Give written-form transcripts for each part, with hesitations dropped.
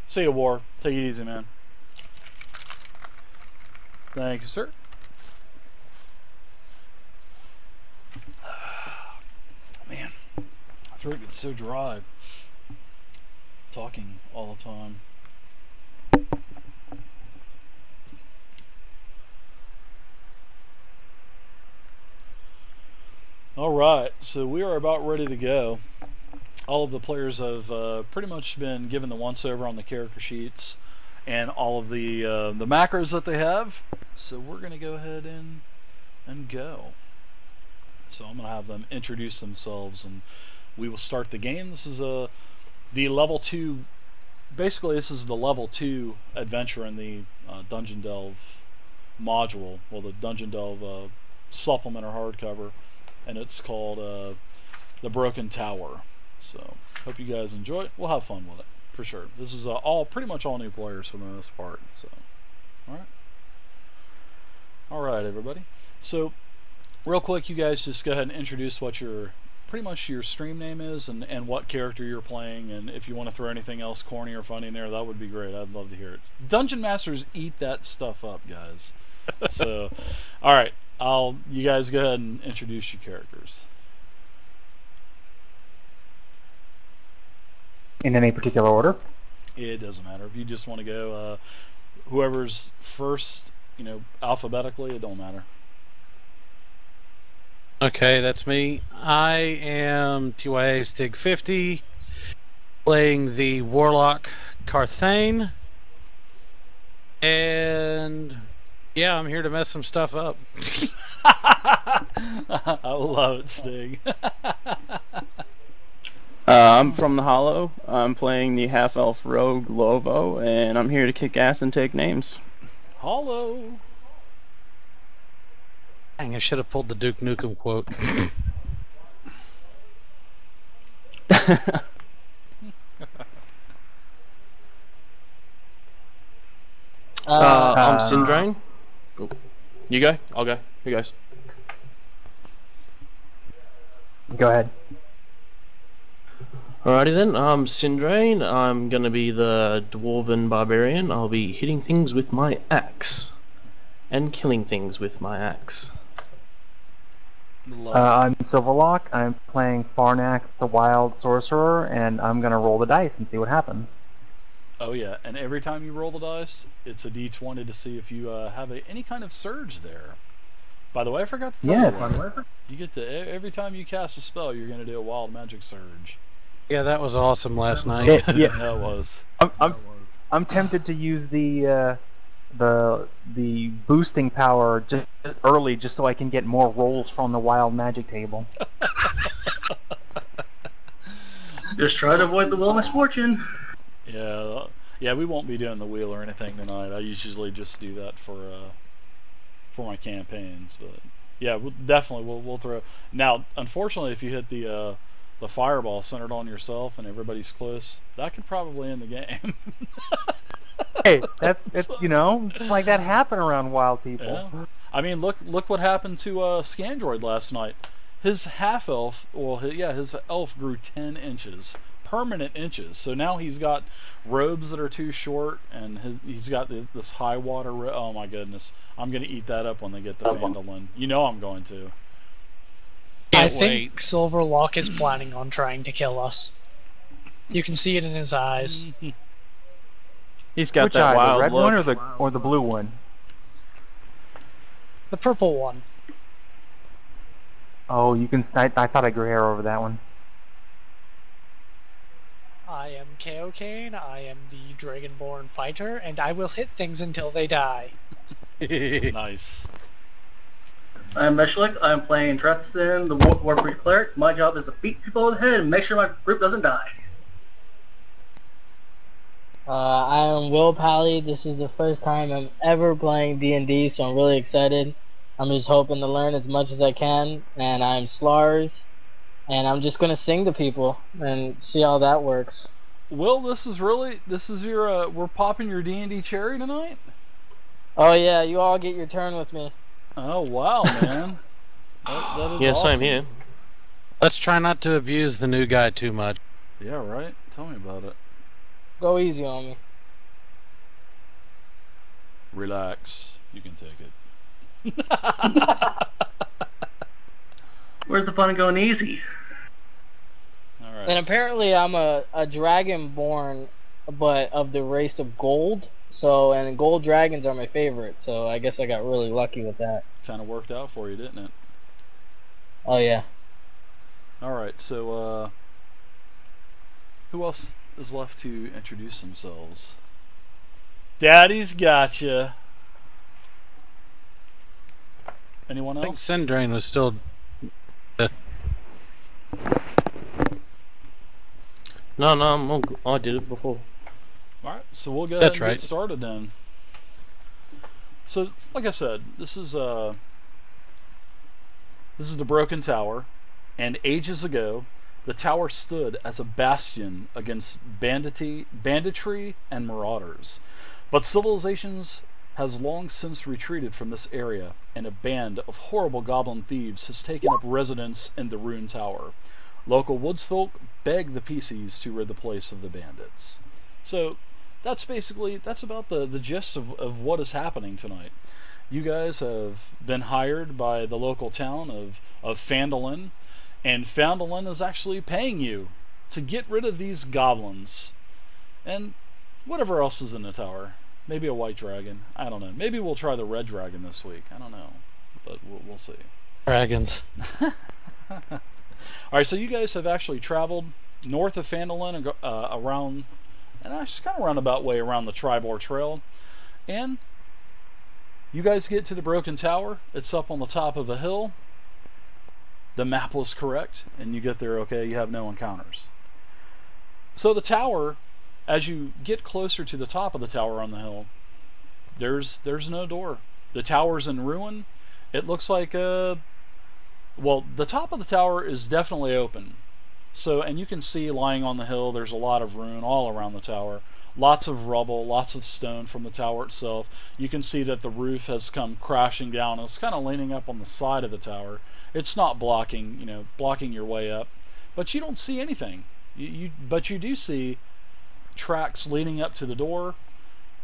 See ya, War. Take it easy, man. Thank you, sir. Man, my throat gets so dry. Talking all the time. Alright, so we are about ready to go. All of the players have pretty much been given the once-over on the character sheets and all of the macros that they have. So we're going to go ahead and go. So I'm going to have them introduce themselves and we will start the game. This is the level 2, basically this is the level 2 adventure in the Dungeon Delve module, well, the Dungeon Delve supplement or hardcover, and it's called The Broken Tower. So hope you guys enjoy it. We'll have fun with it for sure. This is pretty much all new players for the most part. So all right, everybody. So real quick, you guys just go ahead and introduce what your pretty much your stream name is and what character you're playing, and if you want to throw anything else corny or funny in there, that would be great. I'd love to hear it. Dungeon Masters eat that stuff up, guys. So all right, you guys go ahead and introduce your characters. In any particular order? It doesn't matter. If you just want to go whoever's first, alphabetically, it don't matter. Okay, that's me. I am TYA Stig 50, playing the Warlock Carthane, and yeah, I'm here to mess some stuff up. I love it, Stig. I'm Fromthehollow. I'm playing the half-elf rogue Lovo, and I'm here to kick ass and take names. Hollow. Dang, I should have pulled the Duke Nukem quote. I'm Sindrain. Oh. You go? I'll go. Who goes? Go ahead. Alrighty then, I'm Sindrain. I'm gonna be the Dwarven Barbarian. I'll be hitting things with my axe. And killing things with my axe. I'm Sylverlokk. I'm playing Farnak the Wild Sorcerer, and I'm gonna roll the dice and see what happens. Oh yeah, and every time you roll the dice, it's a d20 to see if you have any kind of surge there. By the way, I forgot to tell you, you get to every time you cast a spell, you're gonna do a wild magic surge. Yeah, that was awesome last night. Yeah, Yeah, it was. I'm tempted to use the boosting power just early, just so I can get more rolls from the wild magic table. Just try to avoid the Wheel of Misfortune. Yeah, we won't be doing the wheel or anything tonight. I usually just do that for my campaigns, but yeah, we'll throw. Now, unfortunately, if you hit the fireball centered on yourself and everybody's close, that could probably end the game. Hey, it's like that happen around wild people. Yeah. I mean, look what happened to Scandroid last night. His half elf, his elf grew 10 inches, permanent inches. So now he's got robes that are too short, and he's got this high water. Oh my goodness, I'm gonna eat that up when they get the Phandalin. You know I'm going to. I think Sylverlokk is planning on trying to kill us. You can see it in his eyes. He's got Which that eye, wild the red look. one or the blue one? The purple one. Oh, you can. I thought I grew hair over that one. I am Kayokane, I am the Dragonborn fighter, and I will hit things until they die. Nice. I'm Veshuliq. I'm playing Tretson, the Warfree Cleric. My job is to beat people over the head and make sure my group doesn't die. I am Wilpali. This is the first time I'm ever playing D&D, so I'm really excited. I'm just hoping to learn as much as I can, and I'm Slars, and I'm just gonna sing to people and see how that works. Will, this is your we're popping your D&D cherry tonight? Oh yeah, you all get your turn with me. Oh wow, man. that is Yeah, awesome. same here. Let's try not to abuse the new guy too much. Yeah, right. Tell me about it. Go easy on me. Relax. You can take it. Where's the fun of going easy? All right. And apparently I'm a dragonborn, but of the race of gold. So, and gold dragons are my favorite. So I guess I got really lucky with that. Kind of worked out for you, didn't it? Oh yeah. All right. So, who else is left to introduce themselves? Daddy's gotcha. Anyone I think else? Sindrain was still. No, I did it before. Alright, so we'll go ahead and right. get started then. So, like I said, this is the Broken Tower, and ages ago, the tower stood as a bastion against banditry and marauders. But civilizations has long since retreated from this area, and a band of horrible goblin thieves has taken up residence in the ruined tower. Local woodsfolk beg the PCs to rid the place of the bandits. So, that's about the gist of what is happening tonight. You guys have been hired by the local town of Phandalin, and Phandalin is actually paying you to get rid of these goblins. And whatever else is in the tower. Maybe a white dragon. I don't know. Maybe we'll try the red dragon this week. I don't know. But we'll see. Dragons. Alright, so you guys have actually traveled north of Phandalin and around, and just kind of roundabout way around the Tribor Trail. And you guys get to the Broken Tower. It's up on the top of a hill. The map was correct, and you get there okay. You have no encounters. So the tower, as you get closer to the top of the tower on the hill, there's no door. The tower's in ruin. It looks like well, the top of the tower is definitely open. So, and you can see lying on the hill, there's a lot of ruin all around the tower. Lots of rubble, lots of stone from the tower itself. You can see that the roof has come crashing down. It's kind of leaning up on the side of the tower. It's not blocking your way up. But you don't see anything. But you do see tracks leading up to the door,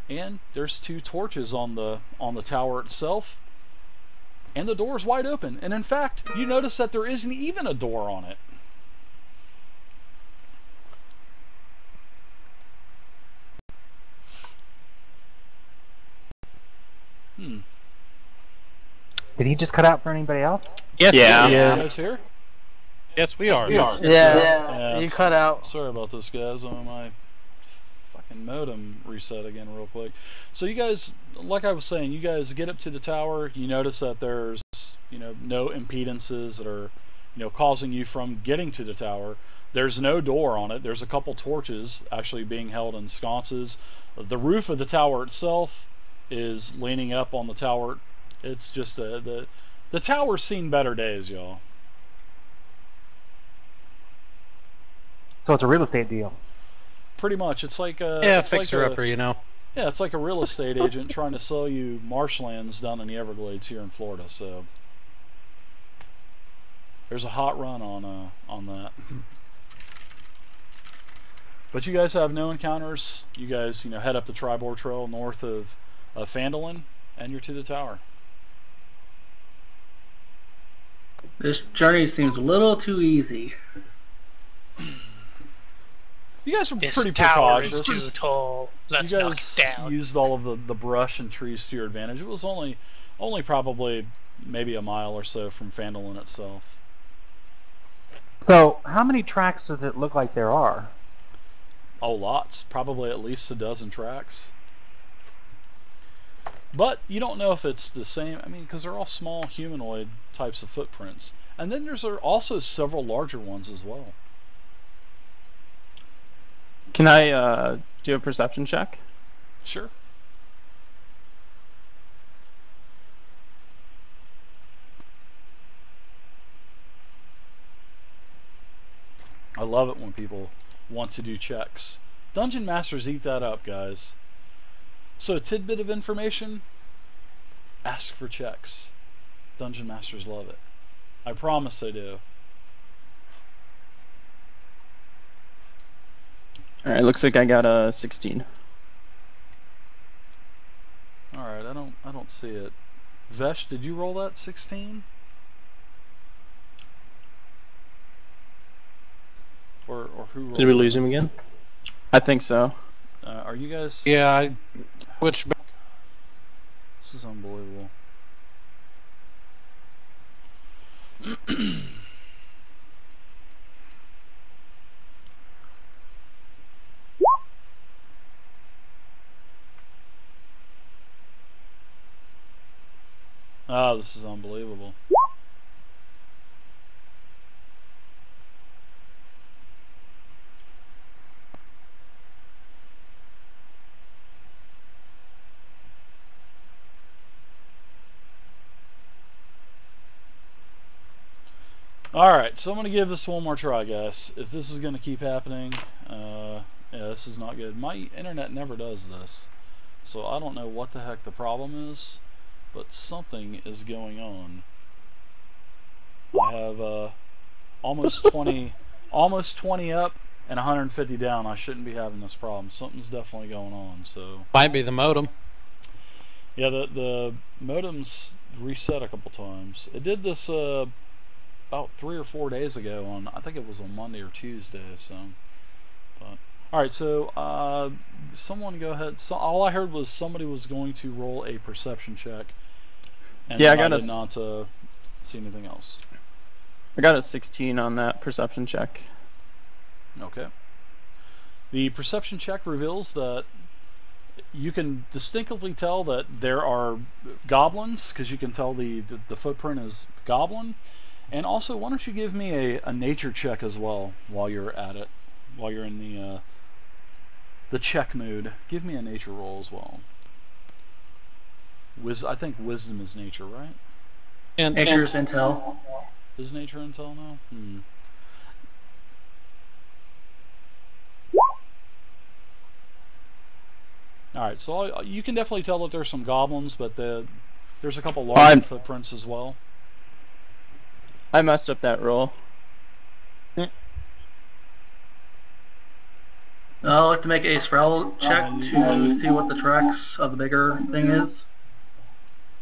and there's 2 torches on the tower itself. And the door's wide open. And in fact, you notice that there isn't even a door on it. Did he just cut out for anybody else? Yes. Yeah. You guys here? Yes, we are. Yeah, you cut out. Sorry about this, guys. My fucking modem reset again real quick. So you guys, like I was saying, you guys get up to the tower. You notice that there's no impedances that are causing you from getting to the tower. There's no door on it. There's a couple torches actually being held in sconces. The roof of the tower itself is leaning up on the tower. It's just the tower's seen better days, y'all. So it's a real estate deal. Pretty much. It's like fixer-upper, Yeah, it's like a real estate agent trying to sell you marshlands down in the Everglades here in Florida. So there's a hot run on that. But you guys have no encounters. You guys head up the Tribor Trail north of Phandalin, and you're to the tower. This journey seems a little too easy. You guys were This pretty tower precautious. is too tall. Let's You knock guys it down. used all of the brush and trees to your advantage. It was only probably maybe a mile or so from Phandalin itself. So how many tracks does it look like there are? Oh, lots. Probably at least a dozen tracks. But you don't know if it's the same. I mean, because they're all small humanoid types of footprints. And then there's also several larger ones as well. Can I do a perception check? Sure. I love it when people want to do checks. Dungeon Masters eat that up, guys. So a tidbit of information, ask for checks. Dungeon Masters love it. I promise they do. Alright, looks like I got a 16. Alright, don't see it. Vesh, did you roll that 16? Or who rolled? Did we lose him again? I think so. Are you guys? Yeah, I switched back. This is unbelievable. Oh, this is unbelievable. Alright, so I'm going to give this one more try, guys. If this is going to keep happening, yeah, this is not good. My internet never does this, so I don't know what the heck the problem is, but something is going on. I have almost 20 up and 150 down. I shouldn't be having this problem. Something's definitely going on. So Might be the modem. yeah, the modem's reset a couple times. It did this about 3 or 4 days ago on, I think it was on Monday or Tuesday. So, but all right. So someone go ahead. So all I heard was somebody was going to roll a perception check, and Yeah, I did not see anything else. I got a 16 on that perception check. Okay. The perception check reveals that you can distinctly tell that there are goblins, because you can tell the footprint is goblin. And also, why don't you give me a nature check as well while you're at it, while you're in the check mood. Give me a nature roll as well. I think wisdom is nature, right? And Nature's intel. Is nature intel now? Alright, so you can definitely tell that there's some goblins, but there's a couple larger footprints as well. I messed up that roll. I'd like to make a survival check to see what the tracks of the bigger thing is.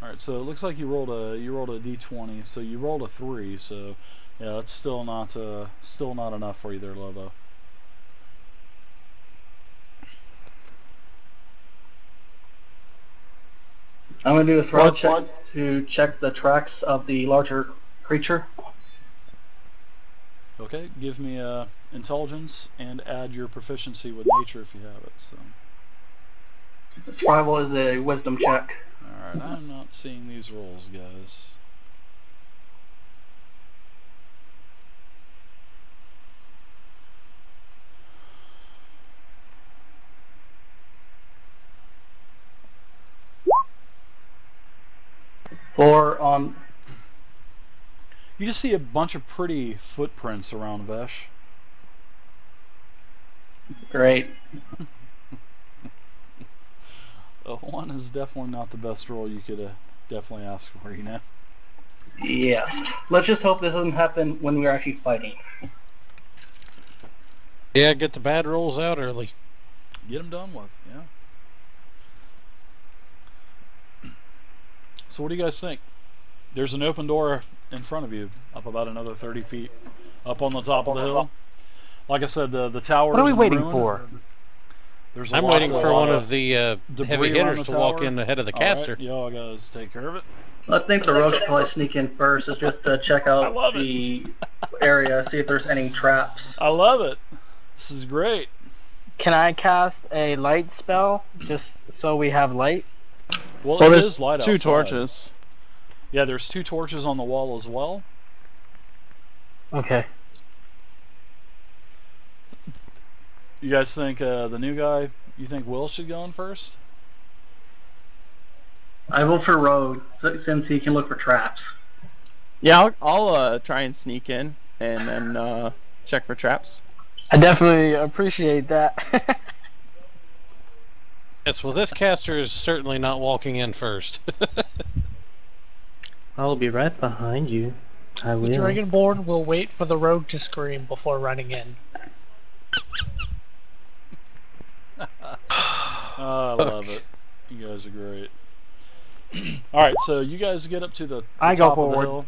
Alright, so it looks like you rolled a d20, so you rolled a 3, so yeah, that's still not enough for you there, Lovo. I'm going to do a survival check to check the tracks of the larger creature. Okay, give me intelligence and add your proficiency with nature if you have it. So. Survival is a wisdom check. Alright, I'm not seeing these rolls, guys. You just see a bunch of pretty footprints around Vesh. Great. One is definitely not the best roll you could definitely ask for, you know? Yeah. Let's just hope this doesn't happen when we're actually fighting. Yeah, get the bad rolls out early. Get them done with, yeah. So what do you guys think? There's an open door in front of you, up about another 30 feet, up on the top of the hill. Like I said, the tower. What are we waiting for? I'm waiting for one of the heavy hitters to walk in ahead of the caster. Right, y'all guys take care of it. I think the rogue should probably sneak in first, is just to check out the area, see if there's any traps. I love it. This is great. Can I cast a light spell, just so we have light? Well, it is light two outside. Torches. Yeah, there's 2 torches on the wall as well. Okay. You guys think the new guy, you think Will should go in first? I vote for rogue, since he can look for traps. Yeah, I'll try and sneak in and then check for traps. I definitely appreciate that. Yes, well, this caster is certainly not walking in first. I'll be right behind you. I will. The Dragonborn will wait for the rogue to scream before running in. I love it. You guys are great. All right, so you guys get up to the I go top of the forward. hill,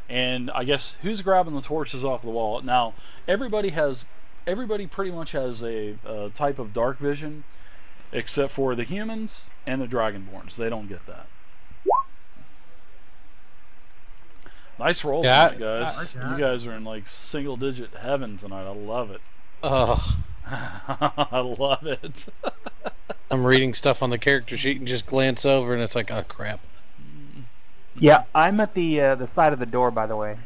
and I guess who's grabbing the torches off the wall? Now, everybody pretty much has a type of dark vision, except for the humans and the dragonborns. They don't get that. Nice rolls, Yeah, tonight, guys. You guys are in like single-digit heaven tonight. I love it. Oh, I love it. I'm reading stuff on the character sheet and just glance over, and it's like, oh crap. Yeah, I'm at the side of the door, by the way.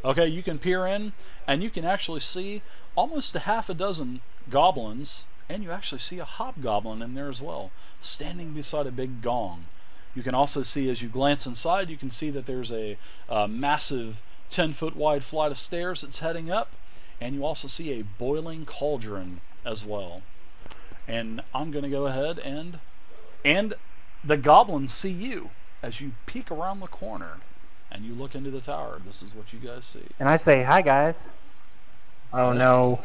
Okay, you can peer in, and you can actually see almost a half a dozen goblins, and you actually see a hobgoblin in there as well, standing beside a big gong. You can also see, as you glance inside, you can see that there's a massive 10-foot wide flight of stairs that's heading up, and you also see a boiling cauldron as well. And I'm going to go ahead and the goblins see you as you peek around the corner and you look into the tower. This is what you guys see. And I say, hi, guys. Oh no.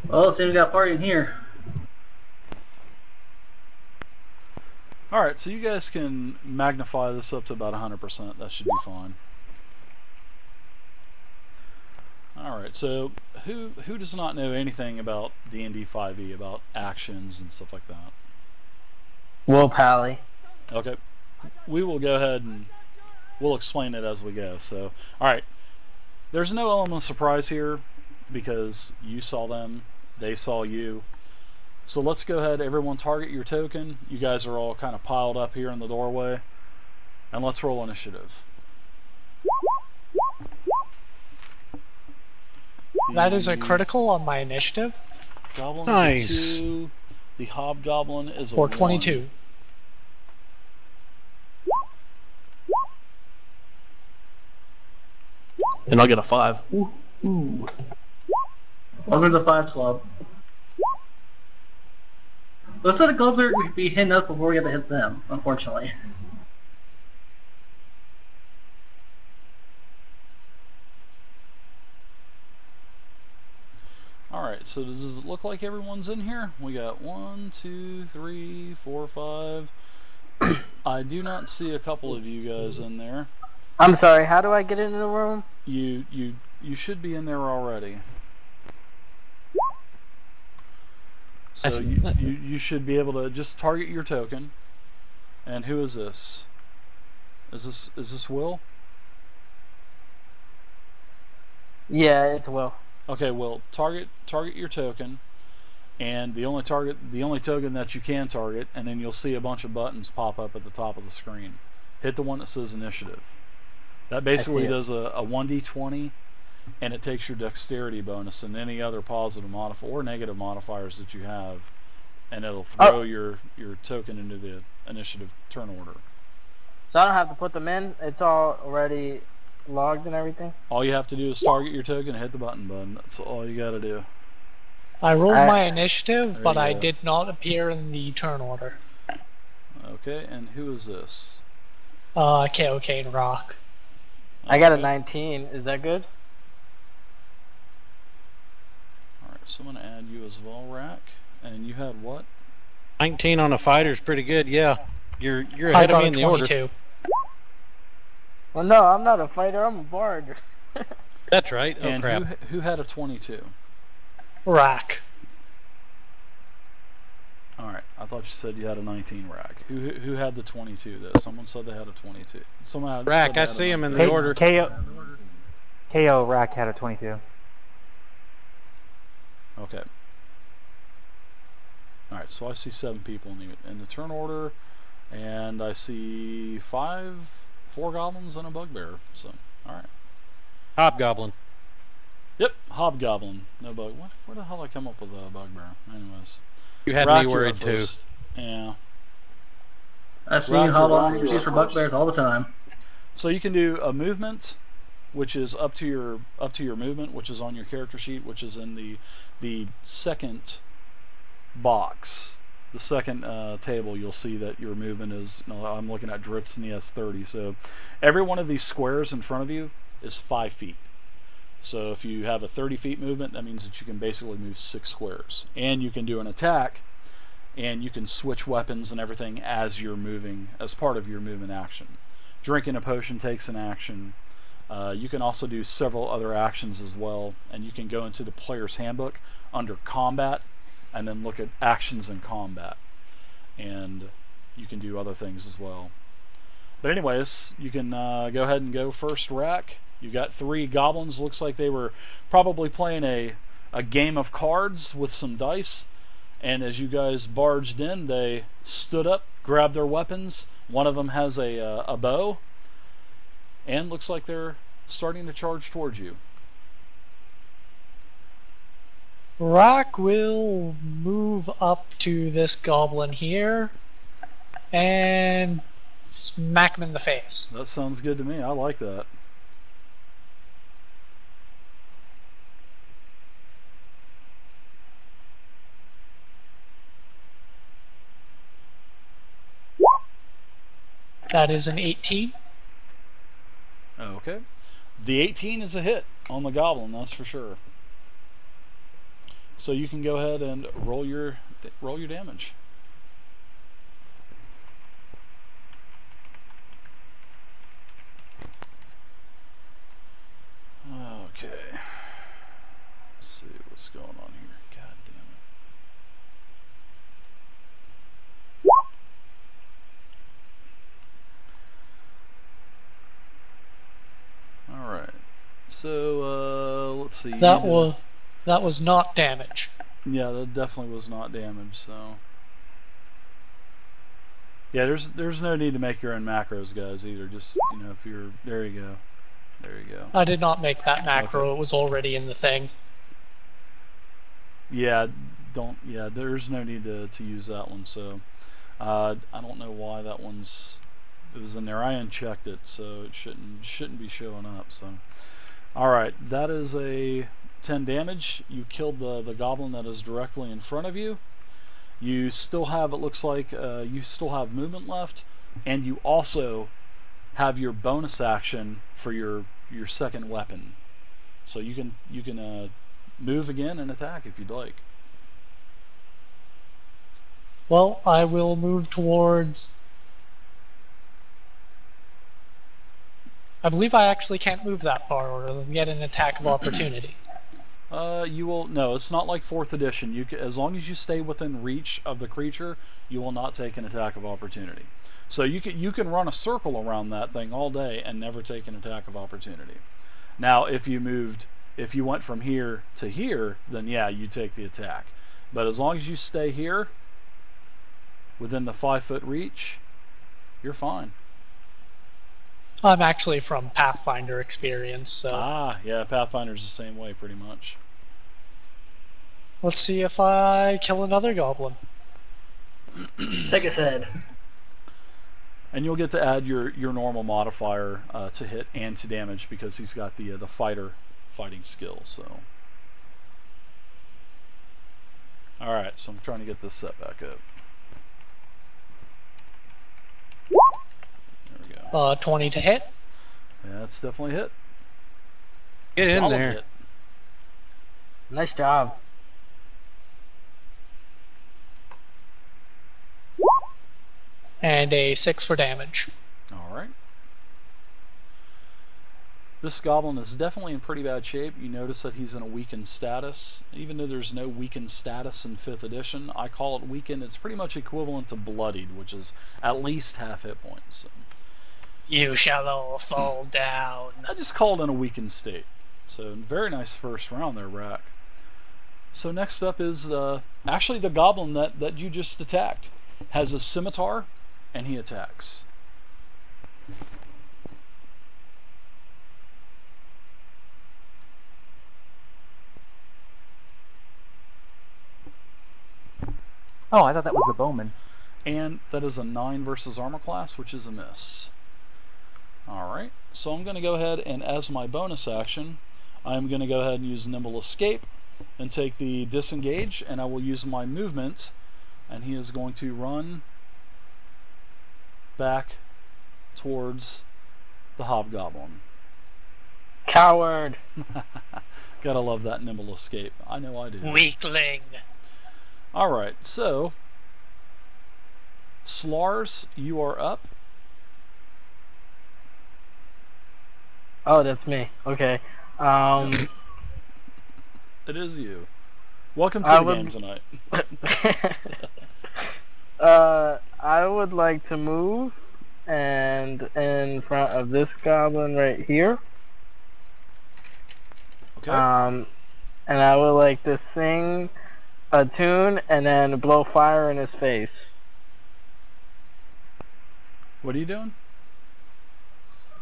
Well, it seems we got a party in here. Alright, so you guys can magnify this up to about 100%. That should be fine. Alright, so who does not know anything about D&D 5e, about actions and stuff like that? Wilpali. Okay. We will go ahead and we'll explain it as we go. So, alright. There's no element of surprise here because you saw them, they saw you. So let's go ahead, everyone target your token. You guys are all kind of piled up here in the doorway. And let's roll initiative. That is a critical on my initiative. Goblin Nice. is a 2. The hobgoblin is a For 1. 22. And I'll get a 5. Ooh. Ooh. Welcome to the 5 Club. Those other clubs are would be hitting us before we get to hit them, unfortunately. Alright, so does it look like everyone's in here? We got 1, 2, 3, 4, 5. I do not see a couple of you guys in there. I'm sorry, how do I get into the room? You should be in there already. So you should be able to just target your token. And who is this? Is this Will? Yeah, it's Will. Okay, Will, target your token, and the only token that you can target, and then you'll see a bunch of buttons pop up at the top of the screen. Hit the one that says initiative. That basically does a 1d20, and it takes your dexterity bonus and any other positive or negative modifiers that you have, and it'll throw your token into the initiative turn order. So I don't have to put them in? It's all already logged and everything? All you have to do is target your token and hit the button. That's all you got to do. I rolled my initiative, There but you I go. did not appear in the turn order. Okay, and who is this? Kayokane Rock. I got a 19. Is that good? Alright, so I'm going to add you as well, Rack. And you had what? 19 on a fighter's pretty good, yeah. You're I ahead of got me a in the order. 22. Well, no, I'm not a fighter. I'm a bard. That's right. Oh And crap. who had a 22? Rack. Alright, I thought you said you had a 19, Rack. Who had the 22 though? Someone said they had a 22. Someone said Rack, they I had a see him in 19. the order. KO Rack had a 22. Okay. Alright, so I see 7 people in the turn order, and I see 4 goblins and a bugbear. So, alright. Hobgoblin. Yep, hobgoblin. No bug. Where the hell did I come up with a bugbear? Anyways. You had Rack, me you're worried up too. first. Yeah. I've seen Rock, how you're long up you use for first. bugbears all the time. So you can do a movement, which is up to your movement, which is on your character sheet, which is in the second box the second table, you'll see that your movement is, I'm looking at Dritz and ES30, so every one of these squares in front of you is 5 feet. So if you have a 30 feet movement, that means that you can basically move 6 squares. And you can do an attack, and you can switch weapons and everything as you're moving, as part of your movement action. Drinking a potion takes an action. You can also do several other actions as well, and you can go into the player's handbook under combat and then look at actions in combat, and you can do other things as well. But anyways, you can go ahead and go first rack. You got 3 goblins. Looks like they were probably playing a game of cards with some dice, and as you guys barged in, they stood up, grabbed their weapons. One of them has a bow, and looks like they're starting to charge towards you. Rock will move up to this goblin here and smack him in the face. That sounds good to me. I like that. That is an 18. Okay. The 18 is a hit on the goblin, that's for sure. So you can go ahead and roll your damage. Okay. Let's see what's going on here. God damn it. All right. So let's see. That was not damage. Yeah, that definitely was not damage. So yeah, there's no need to make your own macros, guys. Either just if you're there, you go. There you go. I did not make that macro. Okay. It was already in the thing. Yeah, there's no need to use that one. So I don't know why that it was in there. I unchecked it, so it shouldn't be showing up. So all right, that is a 10 damage. You killed the goblin that is directly in front of you. You still have, it looks like, you still have movement left, and you also have your bonus action for your second weapon. So you can move again and attack if you'd like. Well, I will move towards... I believe I actually can't move that far or get an attack of opportunity. You will... No, it's not like 4th edition. As long as you stay within reach of the creature, you will not take an attack of opportunity. So you can run a circle around that thing all day and never take an attack of opportunity. Now, if you went from here to here, then yeah, you take the attack. But as long as you stay here, within the 5-foot reach, you're fine. I'm actually from Pathfinder experience, so... Ah, yeah, Pathfinder's the same way, pretty much. Let's see if I kill another goblin. Take his head. And you'll get to add your normal modifier to hit and to damage because he's got the fighting skill. So, all right. So I'm trying to get this set back up. There we go. 20 to hit. Yeah, that's definitely a hit. Get Solid in there. Hit. Nice job. And a 6 for damage. Alright. This goblin is definitely in pretty bad shape. You notice that he's in a weakened status. Even though there's no weakened status in 5th edition, I call it weakened. It's pretty much equivalent to bloodied, which is at least half hit points. So. You shall all fall down. I just call it in a weakened state. So very nice first round there, Rack. So next up is actually the goblin that you just attacked. Has a scimitar, and he attacks. Oh, I thought that was the bowman. And that is a 9 versus armor class, which is a miss. Alright, so I'm going to go ahead and as my bonus action, I'm going to go ahead and use Nimble Escape and take the disengage, and I will use my movement and he is going to run back towards the hobgoblin. Coward. Gotta love that nimble escape. I know I do. Weakling. Alright, so Slars, you are up. Oh, that's me. Okay. It is you. Welcome to the game tonight. I would like to move and in front of this goblin right here. Okay. And I would like to sing a tune and then blow fire in his face. What are you doing?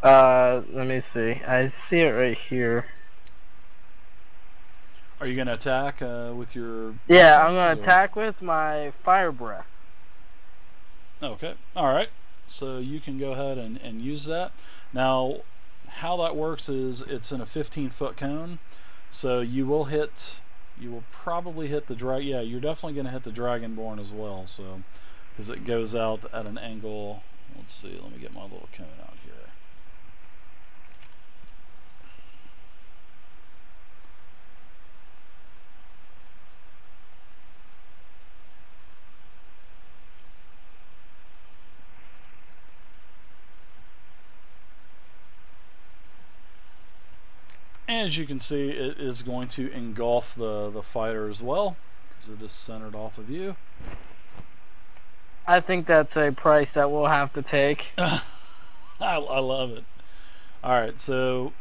Let me see. I see it right here. Are you going to attack with your... Yeah, I'm going to attack with my fire breath. Okay. Alright. So you can go ahead and use that. Now, how that works is it's in a 15-foot cone. So you will probably hit the dragon. Yeah, you're definitely going to hit the dragonborn as well. So, because it goes out at an angle. Let's see. Let me get my little cone out here. And as you can see, it is going to engulf the fighter as well, because it is centered off of you. I think that's a price that we'll have to take. I love it. Alright, so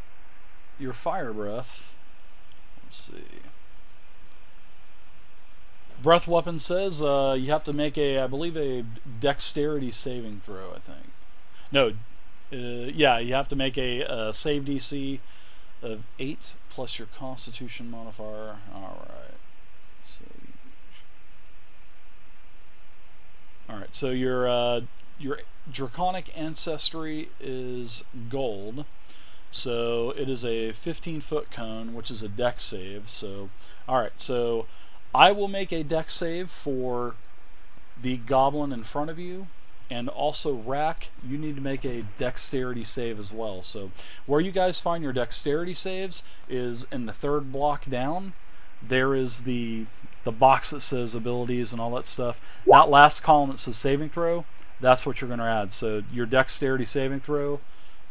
your fire breath. Let's see. Breath weapon says you have to make I believe a dexterity saving throw, I think. No, yeah, you have to make a save DC of 8 plus your Constitution modifier. Alright. Alright, so your draconic ancestry is gold. So it is a 15-foot cone, which is a dex save. So, alright, so I will make a dex save for the goblin in front of you. And also, Rack, you need to make a dexterity save as well. So where you guys find your dexterity saves is in the third block down. There is the box that says abilities and all that stuff. That last column that says saving throw, that's what you're going to add. So your dexterity saving throw,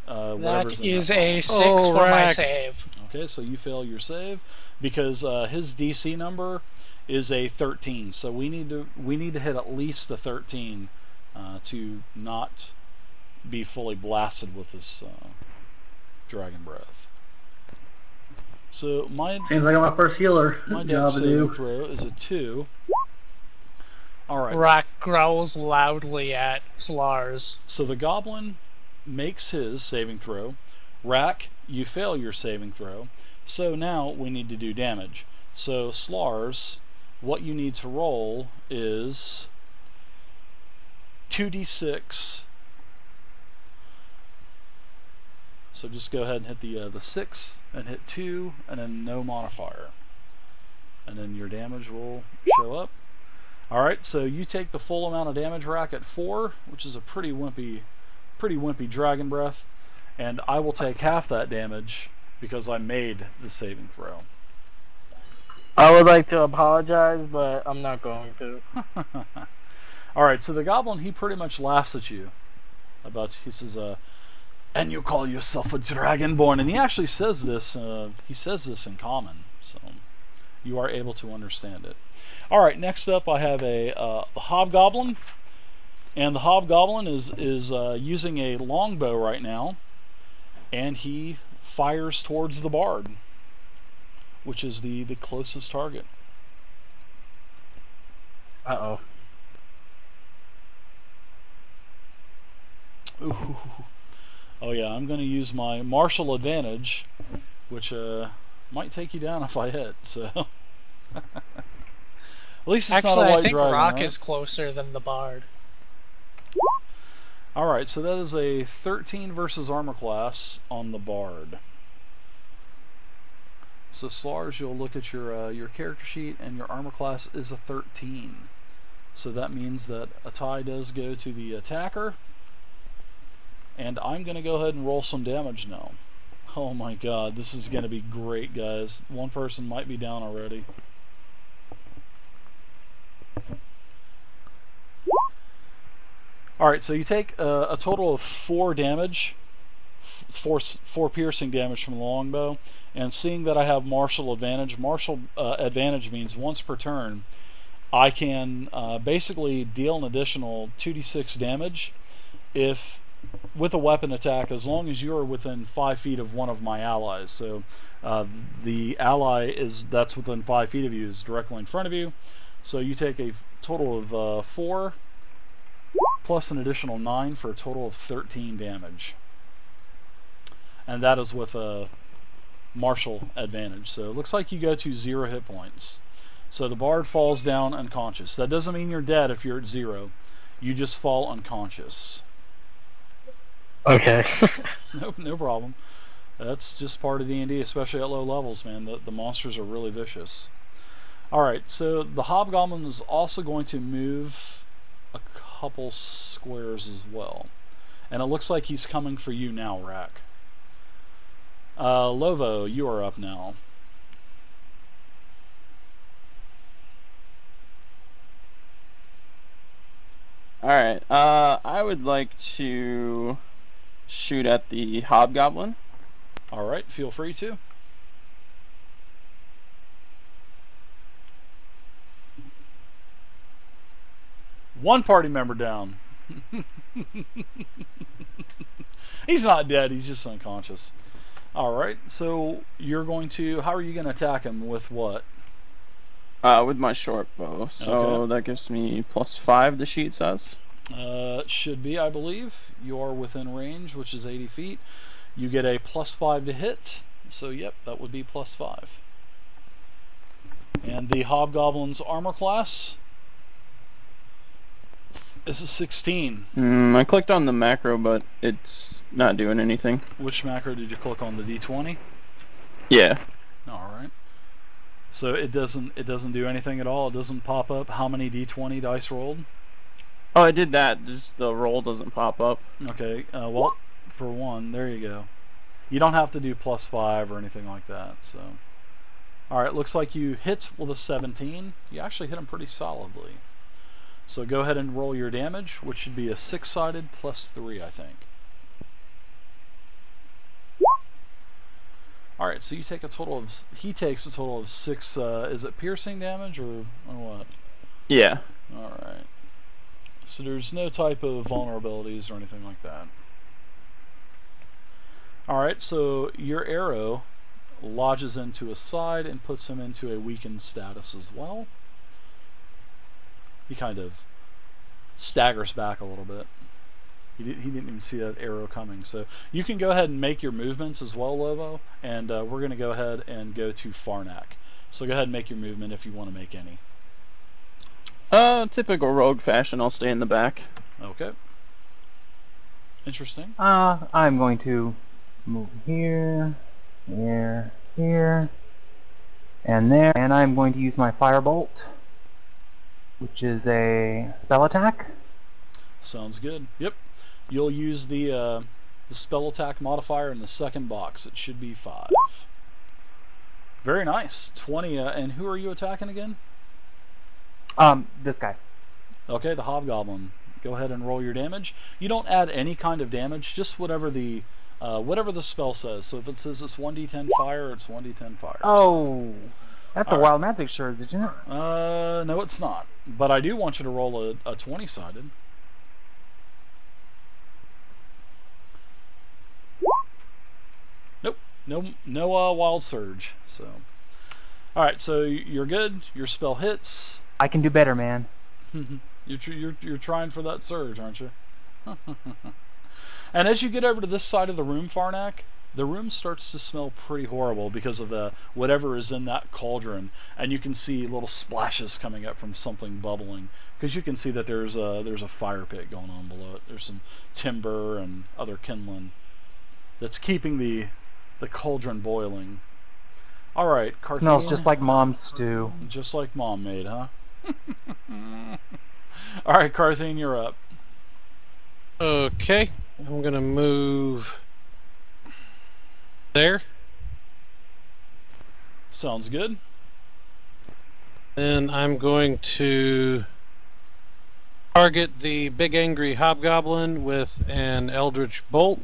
that is a 6 for my save. Okay, so you fail your save because his DC number is a 13. So we need to hit at least a 13 to not be fully blasted with this dragon breath. So seems like I'm my first healer. My dex saving throw is a 2. Alright. Rack growls loudly at Slars. So the goblin makes his saving throw. Rack, you fail your saving throw. So now we need to do damage. So Slars, what you need to roll is 2d6. So just go ahead and hit the 6 and hit 2 and then no modifier. And then your damage will show up. Alright, so you take the full amount of damage, Rack, at 4, which is a pretty wimpy dragon breath. And I will take half that damage because I made the saving throw. I would like to apologize, but I'm not going to. Alright, so the goblin, he pretty much laughs at you. He says, and you call yourself a dragonborn. And he actually says this, in common. So you are able to understand it. Alright, next up I have the hobgoblin. And the hobgoblin is using a longbow right now. And he fires towards the bard, which is the closest target. Uh-oh. Ooh. Oh yeah, I'm going to use my martial advantage, which might take you down if I hit. So at least it's actually not a white I think dragon, Rock right? is closer than the bard. All right, so that is a 13 versus armor class on the bard. So Slars, you'll look at your character sheet, and your armor class is a 13. So that means that a tie does go to the attacker. And I'm going to go ahead and roll some damage now. Oh my god, this is going to be great, guys. One person might be down already. Alright, so you take a total of 4 damage. 4 piercing damage from the longbow. And seeing that I have martial advantage means once per turn, I can basically deal an additional 2d6 damage if with a weapon attack, as long as you're within 5 feet of one of my allies. So the ally that's within 5 feet of you is directly in front of you. So you take a total of 4 plus an additional 9 for a total of 13 damage. And that is with a martial advantage. So it looks like you go to 0 hit points. So the bard falls down unconscious. That doesn't mean you're dead if you're at 0. You just fall unconscious. Okay. No problem. That's just part of D&D, especially at low levels, man. The monsters are really vicious. Alright, so the hobgoblin is also going to move a couple squares as well. And it looks like he's coming for you now, Rack. Lovo, you are up now. Alright, I would like to shoot at the hobgoblin. Alright, feel free to. One party member down. He's not dead, he's just unconscious. Alright, so you're going to... How are you going to attack him? With what? With my short bow. So Okay. that gives me +5, the sheet says. It should be, I believe. You are within range, which is 80 feet. You get a +5 to hit. So, yep, that would be +5. And the hobgoblin's armor class is a 16. I clicked on the macro, but it's not doing anything. Which macro did you click on? The D20? Yeah. Alright. So it doesn't do anything at all? It doesn't pop up how many D20 dice rolled? Oh, I did that. Just the roll doesn't pop up. Okay, well, for one, there you go. You don't have to do +5 or anything like that. So, alright, looks like you hit with a 17. You actually hit him pretty solidly. So go ahead and roll your damage, which should be a 6-sided +3, I think. Alright, so you take a total of... He takes a total of 6... is it piercing damage or what? Yeah. Alright. So there's no type of vulnerabilities or anything like that. Alright, so your arrow lodges into a side and puts him into a weakened status as well. He kind of staggers back a little bit. He didn't even see that arrow coming. So you can go ahead and make your movements as well, Lovo, and we're going to go ahead and go to Farnak. So go ahead and make your movement if you want to make any. Typical rogue fashion, I'll stay in the back. Okay. Interesting. I'm going to move here, here, here, and there, and I'm going to use my firebolt, which is a spell attack. Sounds good. Yep. You'll use the spell attack modifier in the second box. It should be 5. Very nice. 20. And who are you attacking again? This guy. Okay, the hobgoblin. Go ahead and roll your damage. You don't add any kind of damage, just whatever the spell says. So if it says it's 1d10 fire, it's 1d10 fire. Oh, that's a All wild magic shirt, isn't it? No, it's not. But I do want you to roll a 20-sided. Nope. No wild surge. So, all right. So you're good. Your spell hits. I can do better, man. You're trying for that surge, aren't you? And as you get over to this side of the room, Farnak, the room starts to smell pretty horrible because of the whatever is in that cauldron, and you can see little splashes coming up from something bubbling, because you can see that there's a fire pit going on below it. There's some timber and other kindling that's keeping the cauldron boiling. All right, Carthian. Smells just like mom's stew. Just like mom made, huh? All right, Carthene, you're up. Okay, I'm gonna move there. Sounds good. And I'm going to target the big angry hobgoblin with an eldritch bolt.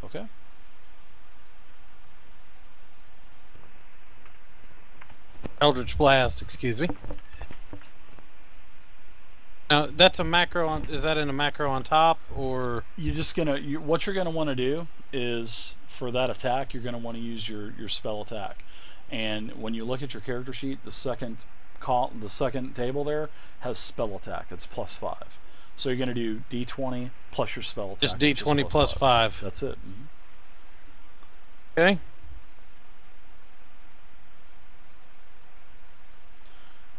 Okay. Eldritch blast, excuse me. Now that's a macro on. Is that in a macro on top, or You're just gonna. What you're gonna want to do is for that attack, you're gonna want to use your spell attack. And when you look at your character sheet, the second table there has spell attack. It's +5. So you're gonna do D20 plus your spell attack. just which is D20 plus 5? That's it. Okay.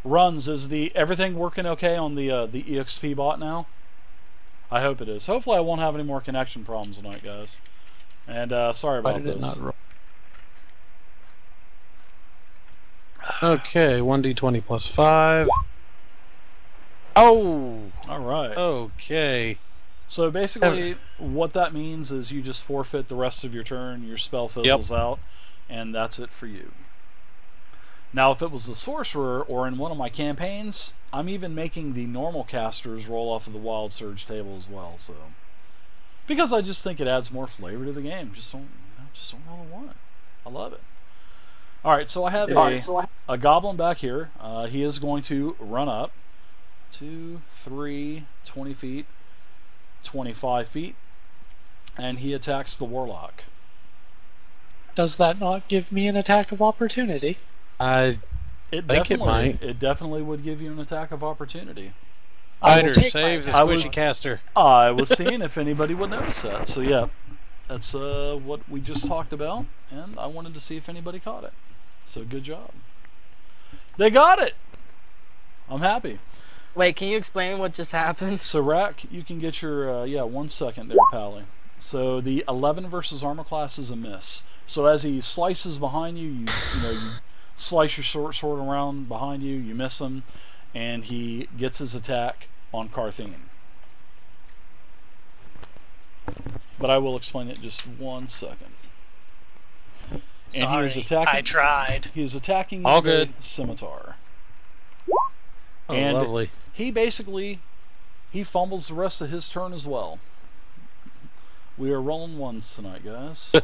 Runs, is everything working okay on the EXP bot now? I hope it is. Hopefully I won't have any more connection problems tonight, guys. And sorry Why about did it this. not roll? Okay, 1d20 plus 5. Oh! All right. Okay. So basically, what that means is you just forfeit the rest of your turn, your spell fizzles out, and that's it for you. Now, if it was a sorcerer or in one of my campaigns, I'm even making the normal casters roll off of the Wild Surge table as well. So, because I just think it adds more flavor to the game. Just don't roll a 1. I love it. All right, so I have a goblin back here. He is going to run up 2, 3, 20 feet, 25 feet, and he attacks the warlock. Does that not give me an attack of opportunity? I think it might. It definitely would give you an attack of opportunity. Fighter, save the squishy caster. I was seeing if anybody would notice that. So yeah, that's what we just talked about, and I wanted to see if anybody caught it. So good job. They got it! I'm happy. Wait, can you explain what just happened? So Rack, you can get your, 1 second there, Pally. So the 11 versus armor class is a miss. So as he slices behind you, you slice your sword around behind you, you miss him, and he gets his attack on Carthene. But I will explain it in just 1 second. And Sorry, he is attacking, I tried. He is attacking All the good. scimitar. Oh, And lovely. he basically fumbles the rest of his turn as well. We are rolling 1s tonight, guys.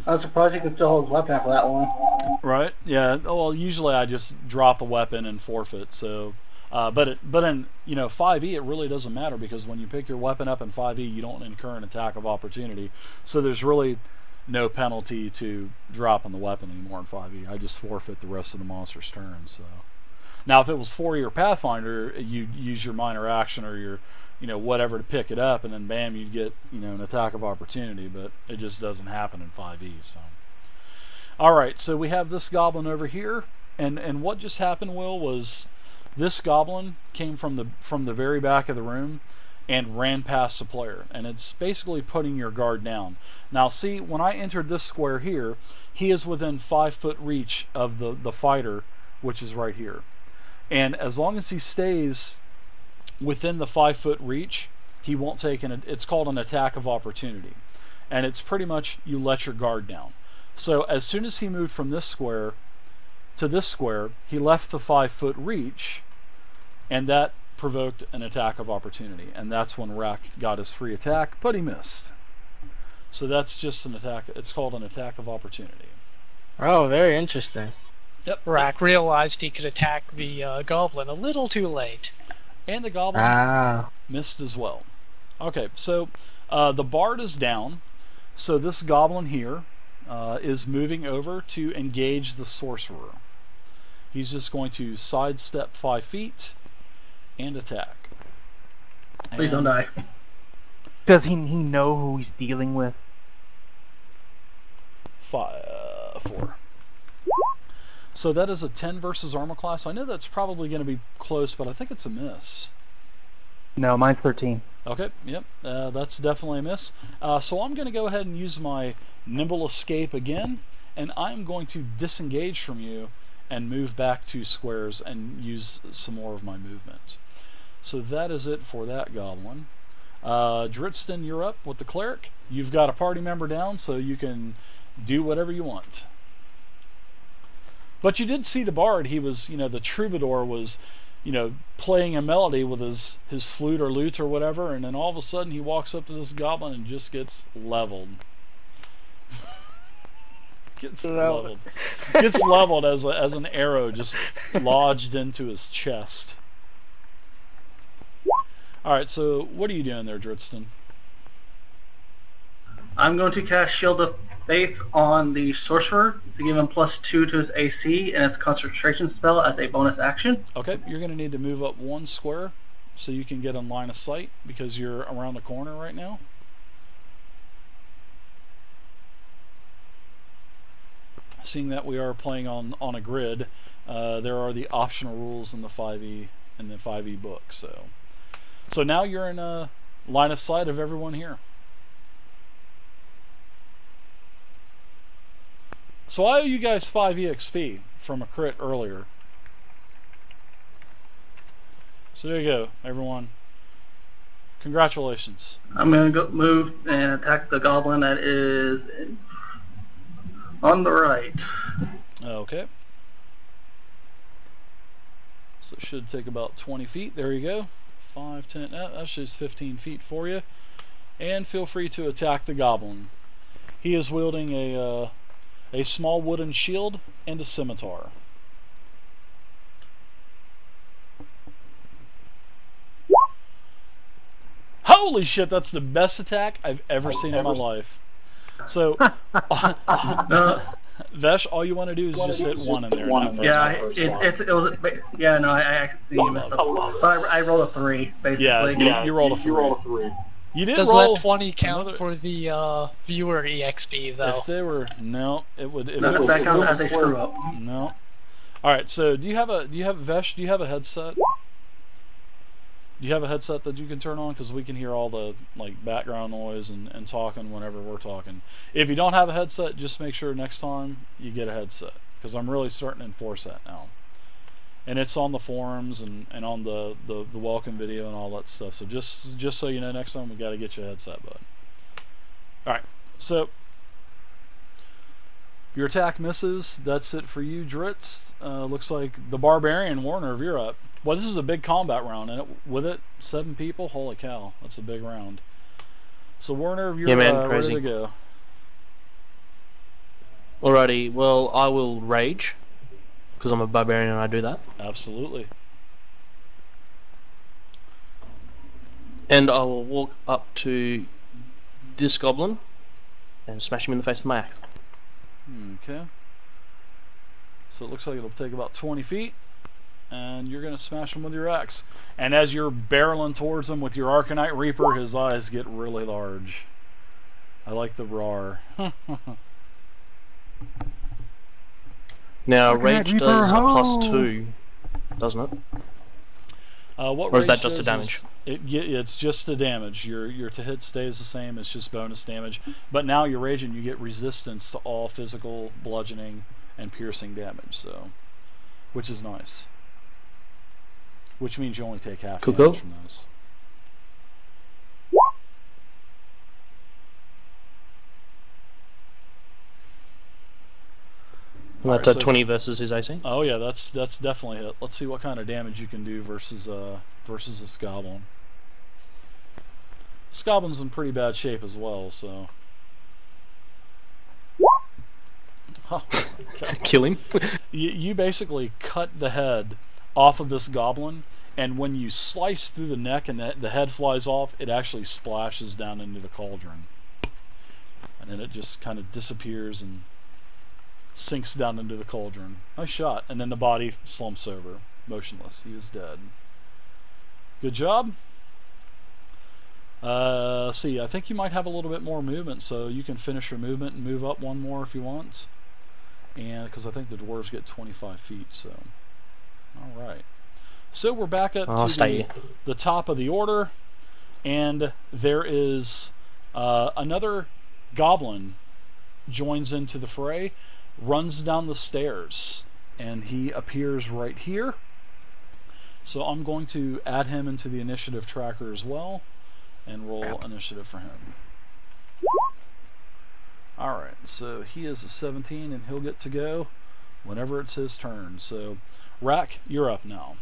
I'm surprised he can still hold his weapon after that one. Right? Yeah. Well, usually I just drop a weapon and forfeit. So, but in 5e it really doesn't matter, because when you pick your weapon up in 5e, you don't incur an attack of opportunity. So there's really no penalty to dropping the weapon anymore in 5e. I just forfeit the rest of the monster's turn. So now, if it was 4e or Pathfinder, you'd use your minor action or your whatever to pick it up, and then bam, you'd get an attack of opportunity. But it just doesn't happen in 5e. So alright, so we have this goblin over here, and what just happened, Will, was this goblin came from the very back of the room and ran past a player, and it's basically putting your guard down. Now see, when I entered this square here, he is within 5-foot reach of the fighter, which is right here. And as long as he stays within the 5-foot reach, he won't take it's called an attack of opportunity. And it's pretty much you let your guard down. So as soon as he moved from this square to this square, he left the 5-foot reach, and that provoked an attack of opportunity. And that's when Rack got his free attack, but he missed. So that's just an attack. It's called an attack of opportunity. Oh, very interesting. Yep. Rack realized he could attack the goblin a little too late. And the goblin missed as well. Okay, so the bard is down. So this goblin here is moving over to engage the sorcerer. He's just going to sidestep 5 feet and attack. Please don't die. Does he know who he's dealing with? 4. So that is a 10 versus armor class. I know that's probably going to be close, but I think it's a miss. No, mine's 13. Okay, yep, that's definitely a miss. So I'm going to go ahead and use my nimble escape again, and I'm going to disengage from you and move back 2 squares and use some more of my movement. So that is it for that goblin. Dritston, you're up with the cleric. You've got a party member down, so you can do whatever you want. But you did see the bard. He was, the troubadour was, playing a melody with his flute or lute or whatever, and then all of a sudden he walks up to this goblin and just gets leveled. Gets leveled as an arrow just lodged into his chest. Alright, so what are you doing there, Dritston? I'm going to cast Shield of Faith on the sorcerer to give him +2 to his AC and his concentration spell as a bonus action. Okay, you're going to need to move up 1 square so you can get in line of sight because you're around the corner right now. Seeing that we are playing on a grid, there are the optional rules in the 5e book. So now you're in a line of sight of everyone here. So I owe you guys 5 EXP from a crit earlier. So there you go, everyone. Congratulations. I'm going to move and attack the goblin that is on the right. Okay. So it should take about 20 feet. There you go. 5, 10, actually it's 15 feet for you. And feel free to attack the goblin. He is wielding a small wooden shield and a scimitar. Holy shit, that's the best attack I've ever seen in my life. So, Vesh, all you want to do is just hit 1 in there. Yeah, I actually messed up. But I rolled a 3, basically. Yeah, you rolled a 3. You did Does roll that 20 count for the viewer EXP though? If they were it would. If no, it was, that counts as a screw up. No. All right. So do you have Vesh? Do you have a headset? Do you have a headset that you can turn on? Because we can hear all the background noise and talking whenever we're talking. If you don't have a headset, just make sure next time you get a headset, because I'm really starting to enforce that now. And it's on the forums and on the welcome video and all that stuff. So just so you know, next time we got to get you a headset, bud. All right. So your attack misses. That's it for you, Dritz. Looks like the Barbarian Warner, if you're up. Well, this is a big combat round, and with it, 7 people. Holy cow, that's a big round. So Warner, if you're ready to go. Alrighty. Well, I will rage, because I'm a barbarian and I do that. Absolutely. And I will walk up to this goblin and smash him in the face with my axe. Okay. So it looks like it'll take about 20 feet, and you're going to smash him with your axe. And as you're barreling towards him with your Arcanite Reaper, his eyes get really large. I like the roar. Now, rage does a +2, doesn't it? Or is that just a damage? It's just a damage. Your to hit stays the same. It's just bonus damage. But now you're raging, you get resistance to all physical, bludgeoning, and piercing damage. So, which is nice. Which means you only take half damage from those. And that's a 20 versus his AC? Oh yeah, that's definitely hit. Let's see what kind of damage you can do versus this goblin. This goblin's in pretty bad shape as well, so. Oh, kill him. You basically cut the head off of this goblin, and when you slice through the neck and the head flies off, it actually splashes down into the cauldron, and then it just kind of disappears and sinks down into the cauldron. Nice shot. And then the body slumps over, motionless. He is dead. Good job. See, I think you might have a little bit more movement, so you can finish your movement and move up 1 more if you want. And because I think the dwarves get 25 feet, so. Alright. So we're back up to the top of the order, and there is another goblin joins into the fray, runs down the stairs, and he appears right here. So I'm going to add him into the initiative tracker as well, and roll initiative for him. Alright, so he is a 17, and he'll get to go whenever it's his turn. So, Rack, you're up now.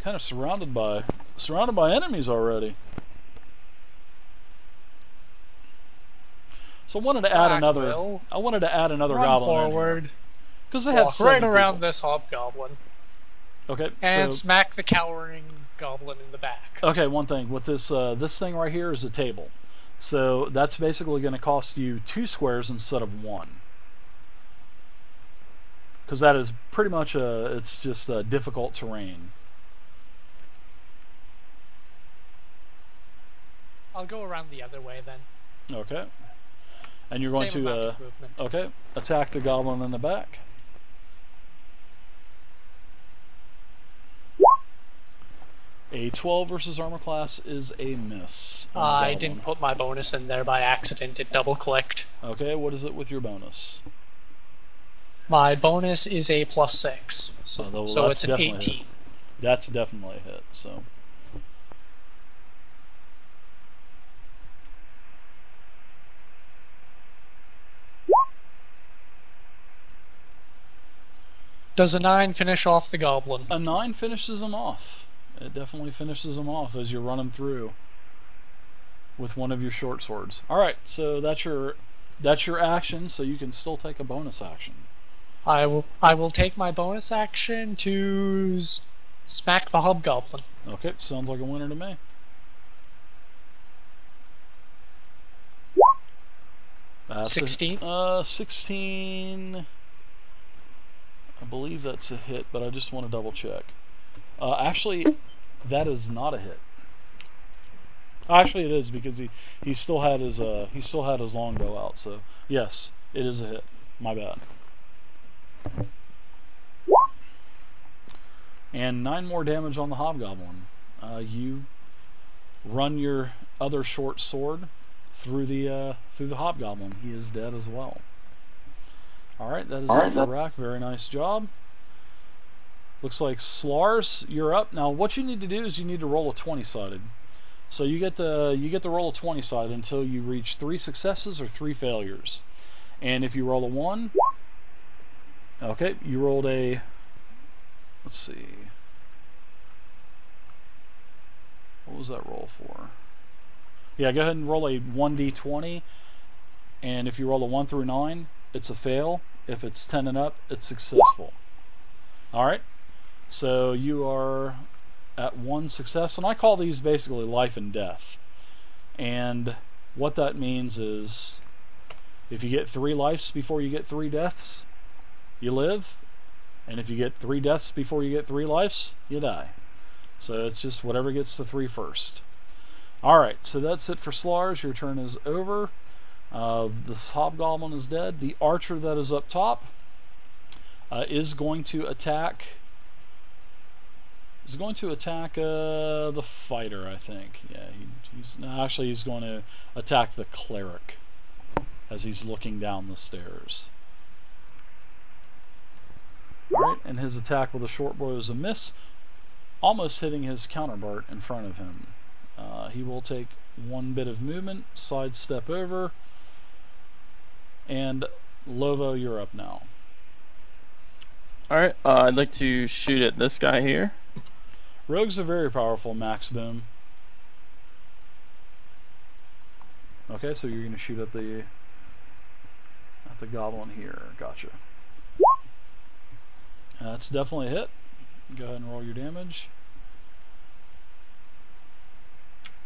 Kind of surrounded by enemies already. So I wanted to add another Run goblin forward, because they have walk right 7 around people. this hobgoblin, Okay, and so smack the cowering goblin in the back. okay, one thing with this this thing right here is a table, so that's basically going to cost you 2 squares instead of 1, because that is pretty much it's just difficult terrain. I'll go around the other way then. Okay, and you're going Same amount to of movement. okay, attack the goblin in the back. A 12 versus armor class is a miss. on the I goblin. didn't put my bonus in there by accident. It double clicked. Okay, what is it with your bonus? My bonus is a +6, so, well, so that's it's an definitely a 18. hit. That's definitely a hit. So Does a 9 finish off the goblin? a 9 finishes him off. It definitely finishes him off as you run him through with one of your short swords. All right, so that's your action. So you can still take a bonus action. I will take my bonus action to smack the hobgoblin. Okay, sounds like a winner to me. That's 16? 16. I believe that's a hit, but I just want to double check. Actually, that is not a hit. Actually, it is because he still had his longbow out. So yes, it is a hit. My bad. And 9 more damage on the hobgoblin. You run your other short sword through the hobgoblin. He is dead as well. All right, that is it for Rack. Very nice job. Looks like Slars, you're up. Now, what you need to do is you need to roll a 20-sided. So you get to roll a 20-sided until you reach 3 successes or 3 failures. And if you roll a 1, okay, you rolled a. Let's see. What was that roll for? Yeah, go ahead and roll a 1d20. And if you roll a 1 through 9, it's a fail. If it's 10 and up, it's successful. Alright, so you are at 1 success, and I call these basically life and death. And what that means is if you get 3 lives before you get 3 deaths, you live. And if you get 3 deaths before you get 3 lives, you die. So it's just whatever gets to 3 first. Alright, so that's it for Slars. Your turn is over. This hobgoblin is dead. The archer that is up top is going to attack. The fighter, I think. Yeah, he's going to attack the cleric as he's looking down the stairs. Alright, and his attack with a short bow is a miss, almost hitting his counterpart in front of him. He will take 1 bit of movement, sidestep over, and Lovo, you're up now. Alright, I'd like to shoot at this guy here. Rogues are very powerful, Max Boom. Okay, so you're going to shoot at the goblin here. Gotcha. That's definitely a hit. Go ahead and roll your damage.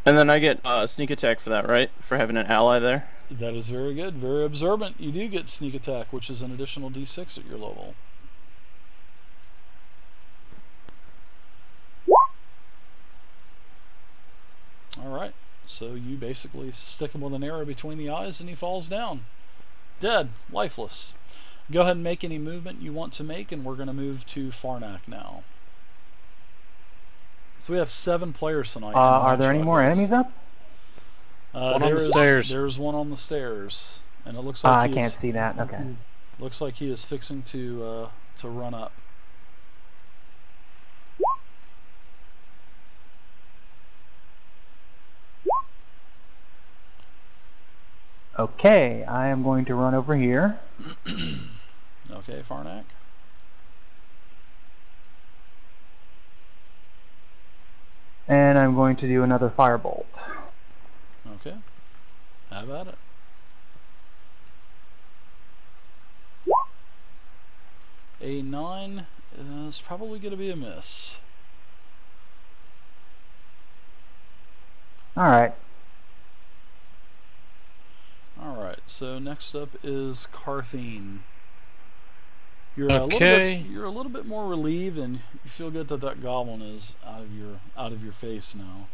And then I get sneak attack for that, right? For having an ally there. That is very good. Very observant. You do get sneak attack, which is an additional d6 at your level. Alright, so you basically stick him with an arrow between the eyes and he falls down. Dead. Lifeless. Go ahead and make any movement you want to make, and we're going to move to Farnak now. So we have 7 players tonight. Are there any more enemies up? One on the stairs. There's one on the stairs, and it looks like I can't see that. Okay. Looks like he is fixing to run up. Okay, I am going to run over here. Okay, Farnak. And I'm going to do another firebolt. Okay. Have at it. A 9 is probably going to be a miss. Alright. Alright, so next up is Carthene. You're Okay. you're a little bit more relieved, and you feel good that that goblin is out of your face now.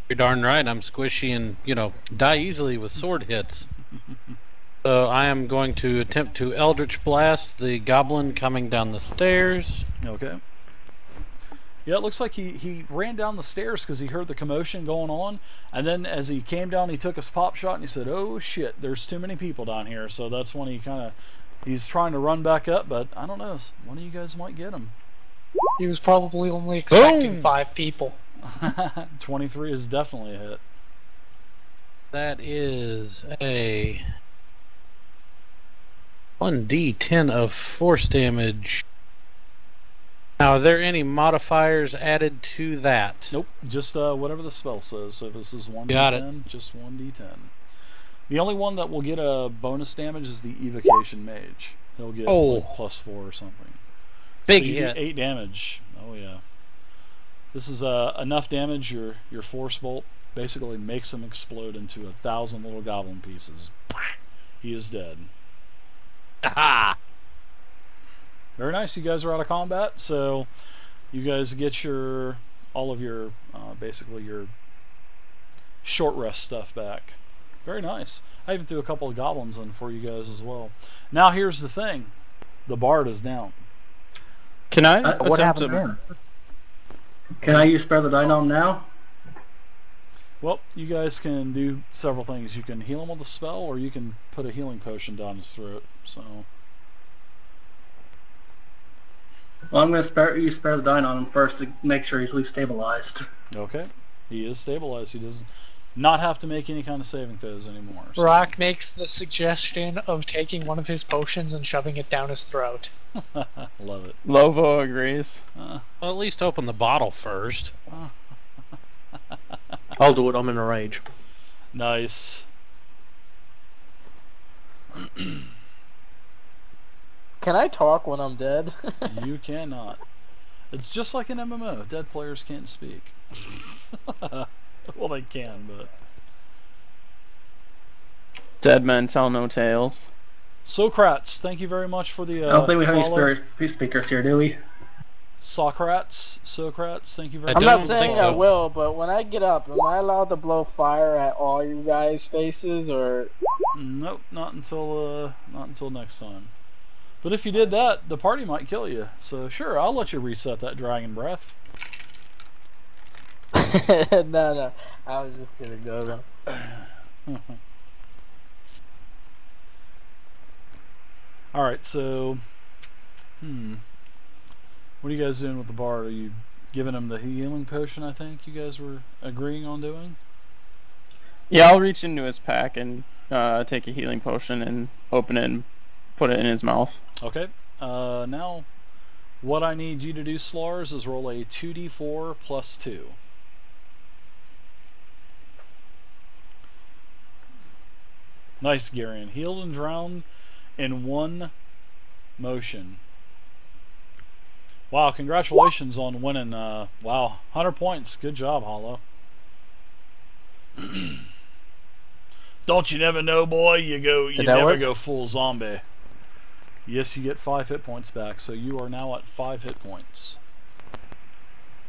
You're darn right. I'm squishy and, die easily with sword hits. So I am going to attempt to Eldritch Blast the goblin coming down the stairs. Okay. Yeah, it looks like he ran down the stairs because he heard the commotion going on, and then as he came down, he took his pop shot and he said, "Oh shit, there's too many people down here." So that's when he's trying to run back up, but I don't know. One of you guys might get him. He was probably only expecting Boom! 5 people. 23 is definitely a hit. That is a 1d10 of force damage. Now, are there any modifiers added to that? Nope, just whatever the spell says. So if this is 1d10, Got it. just 1d10. The only one that will get a bonus damage is the Evocation Mage. He'll get like +4 or something. Big so you hit. do 8 damage. Oh yeah. This is enough damage. Your force bolt basically makes him explode into 1,000 little goblin pieces. He is dead. Aha! Very nice. You guys are out of combat, so you guys get all of your basically your short rest stuff back. Very nice. I even threw a couple of goblins in for you guys as well. Now here's the thing: the bard is down. Can I? What attempt happened to- then? Can I use Spare the Dynam now? Well, you guys can do several things. You can heal him with a spell, or you can put a healing potion down his throat. So. Well, I'm going to use Spare the Dyne on him first to make sure he's at least stabilized. Okay. He is stabilized. He does not have to make any kind of saving throws anymore. So. Rock makes the suggestion of taking one of his potions and shoving it down his throat. Love it. Lovo agrees. Well, at least open the bottle first. I'll do it. I'm in a rage. Nice. Can I talk when I'm dead? You cannot. It's just like an MMO. Dead players can't speak. Well, they can, but... Dead men tell no tales. Socrates, thank you very much for the I don't think we have follow. any speakers here, do we? Socrates, thank you very I I'm much. not don't saying think I so. will, but when I get up, am I allowed to blow fire at all you guys' faces, or... Nope, not until next time. But if you did that, the party might kill you. So sure, I'll let you reset that dragon breath. No, I was just gonna go though. Alright, so... What are you guys doing with the bard? Are you giving him the healing potion, I think you guys were agreeing on doing? Yeah, I'll reach into his pack and take a healing potion and open it and put it in his mouth. Okay. Now, what I need you to do, Slars, is roll a 2d4 plus 2. Nice, Garion. Healed and drowned in one motion. Wow, congratulations on winning. Wow, 100 points. Good job, Hollow. Don't you never know, boy? You never work? go full zombie. Yes, you get 5 hit points back, so you are now at 5 hit points.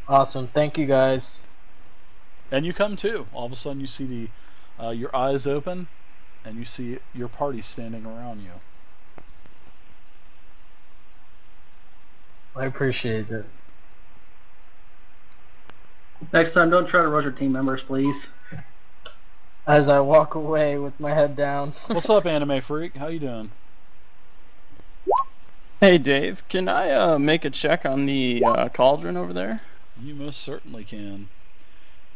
Awesome, thank you guys. And you come to. All of a sudden, you see your eyes open, and you see your party standing around you. I appreciate it. Next time, don't try to rush your team members, please. As I walk away with my head down. What's up, Anime Freak? How you doing? Hey Dave, can I make a check on the cauldron over there? You most certainly can.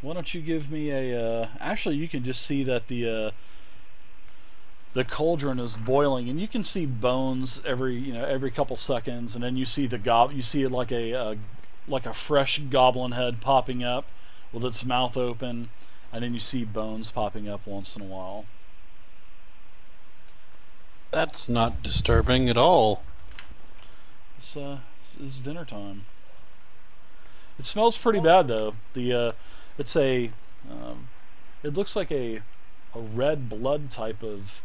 Why don't you give me a... actually, you can just see that the the cauldron is boiling, and you can see bones every couple seconds, and then you see you see like a fresh goblin head popping up with its mouth open, and then you see bones popping up once in a while. That's not disturbing at all. It's dinner time. It smells pretty bad though. It's it looks like a red blood type of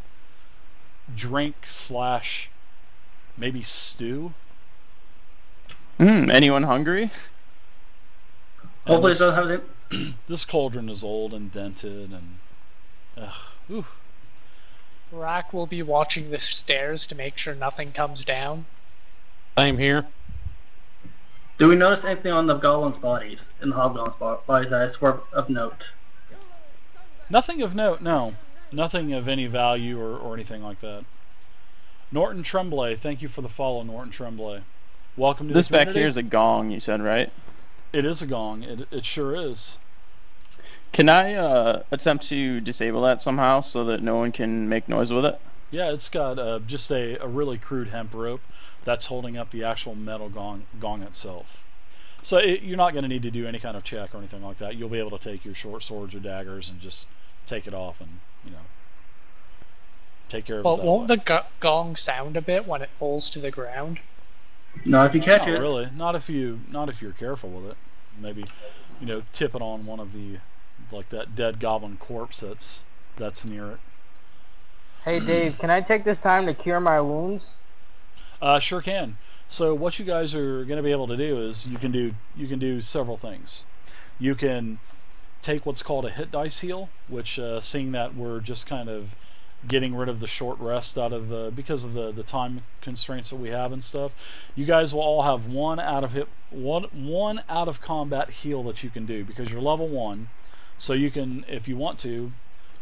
drink / maybe stew. Anyone hungry? Hopefully it doesn't have any. This cauldron is old and dented, and Rack will be watching the stairs to make sure nothing comes down. Same here. Do we notice anything on the goblins' bodies, in the hobgoblins' bodies that is of note? nothing of note. No, nothing of any value or anything like that. Norton Tremblay, thank you for the follow, Norton Tremblay. Welcome to this the community. back here is a gong, you said, right? It is a gong. It sure is. Can I attempt to disable that somehow so that no one can make noise with it? Yeah, it's got just a really crude hemp rope that's holding up the actual metal gong itself. So you're not going to need to do any kind of check or anything like that. You'll be able to take your short swords or daggers and just take it off and, take care of it. But won't the gong sound a bit when it falls to the ground? No, if you catch it. Not really. Not if you're careful with it. Maybe, tip it on one of the, like that dead goblin corpse that's near it. Hey Dave, can I take this time to cure my wounds? Sure can. So what you guys are going to be able to do is you can do several things. You can take what's called a hit dice heal, which seeing that we're just kind of getting rid of the short rest out of because of the time constraints that we have and stuff. You guys will all have one out of combat heal that you can do because you're level 1. So you can, if you want to,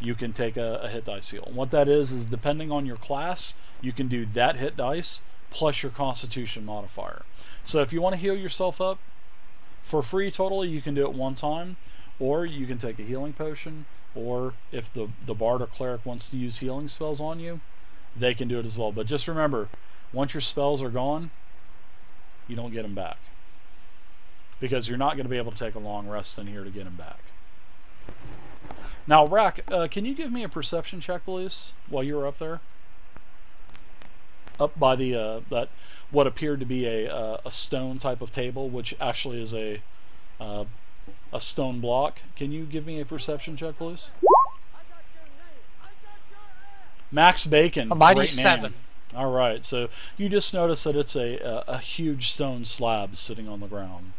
you can take a hit dice heal. And what that is depending on your class, you can do that hit dice plus your constitution modifier. So if you want to heal yourself up for free totally, you can do it one time, or you can take a healing potion, or if the bard or cleric wants to use healing spells on you, they can do it as well. But just remember, once your spells are gone, you don't get them back, because you're not going to be able to take a long rest in here to get them back. Now, Rack, can you give me a perception check, please, while you're up there? Up by the that what appeared to be a stone type of table, which actually is a stone block. Can you give me a perception check, please? Max Bacon. A mighty great 7. name. All right, so you just notice that it's a huge stone slab sitting on the ground.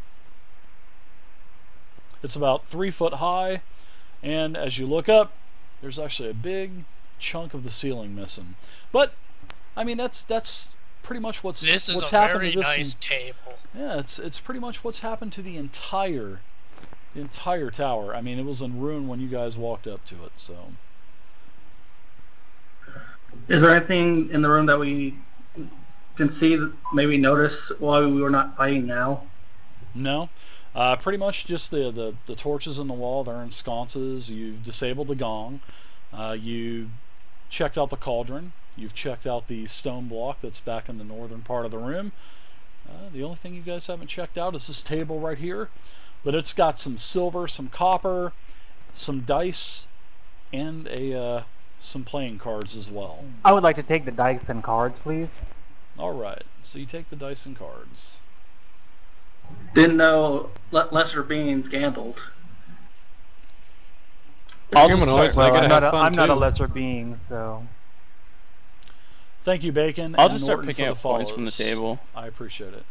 It's about 3 foot high, and as you look up, there's actually a big chunk of the ceiling missing. But I mean, that's pretty much what's happened to this. This is a very nice table. Yeah, it's pretty much what's happened to the entire tower. I mean, it was in ruin when you guys walked up to it. So, is there anything in the room that we can see, that maybe notice why we were not fighting now? No. Pretty much just the torches in the wall. They're in sconces. You've disabled the gong. You checked out the cauldron. You've checked out the stone block that's back in the northern part of the room. The only thing you guys haven't checked out is this table right here. But it's got some silver, some copper, some dice, and some playing cards as well. I would like to take the dice and cards, please. Alright, so you take the dice and cards. Didn't know lesser beings gambled. Humanoids, they gotta have fun I'm not a too. lesser being, so... Thank you, Bacon. I'll and just start Norton picking for up the points from the follows. table. I appreciate it.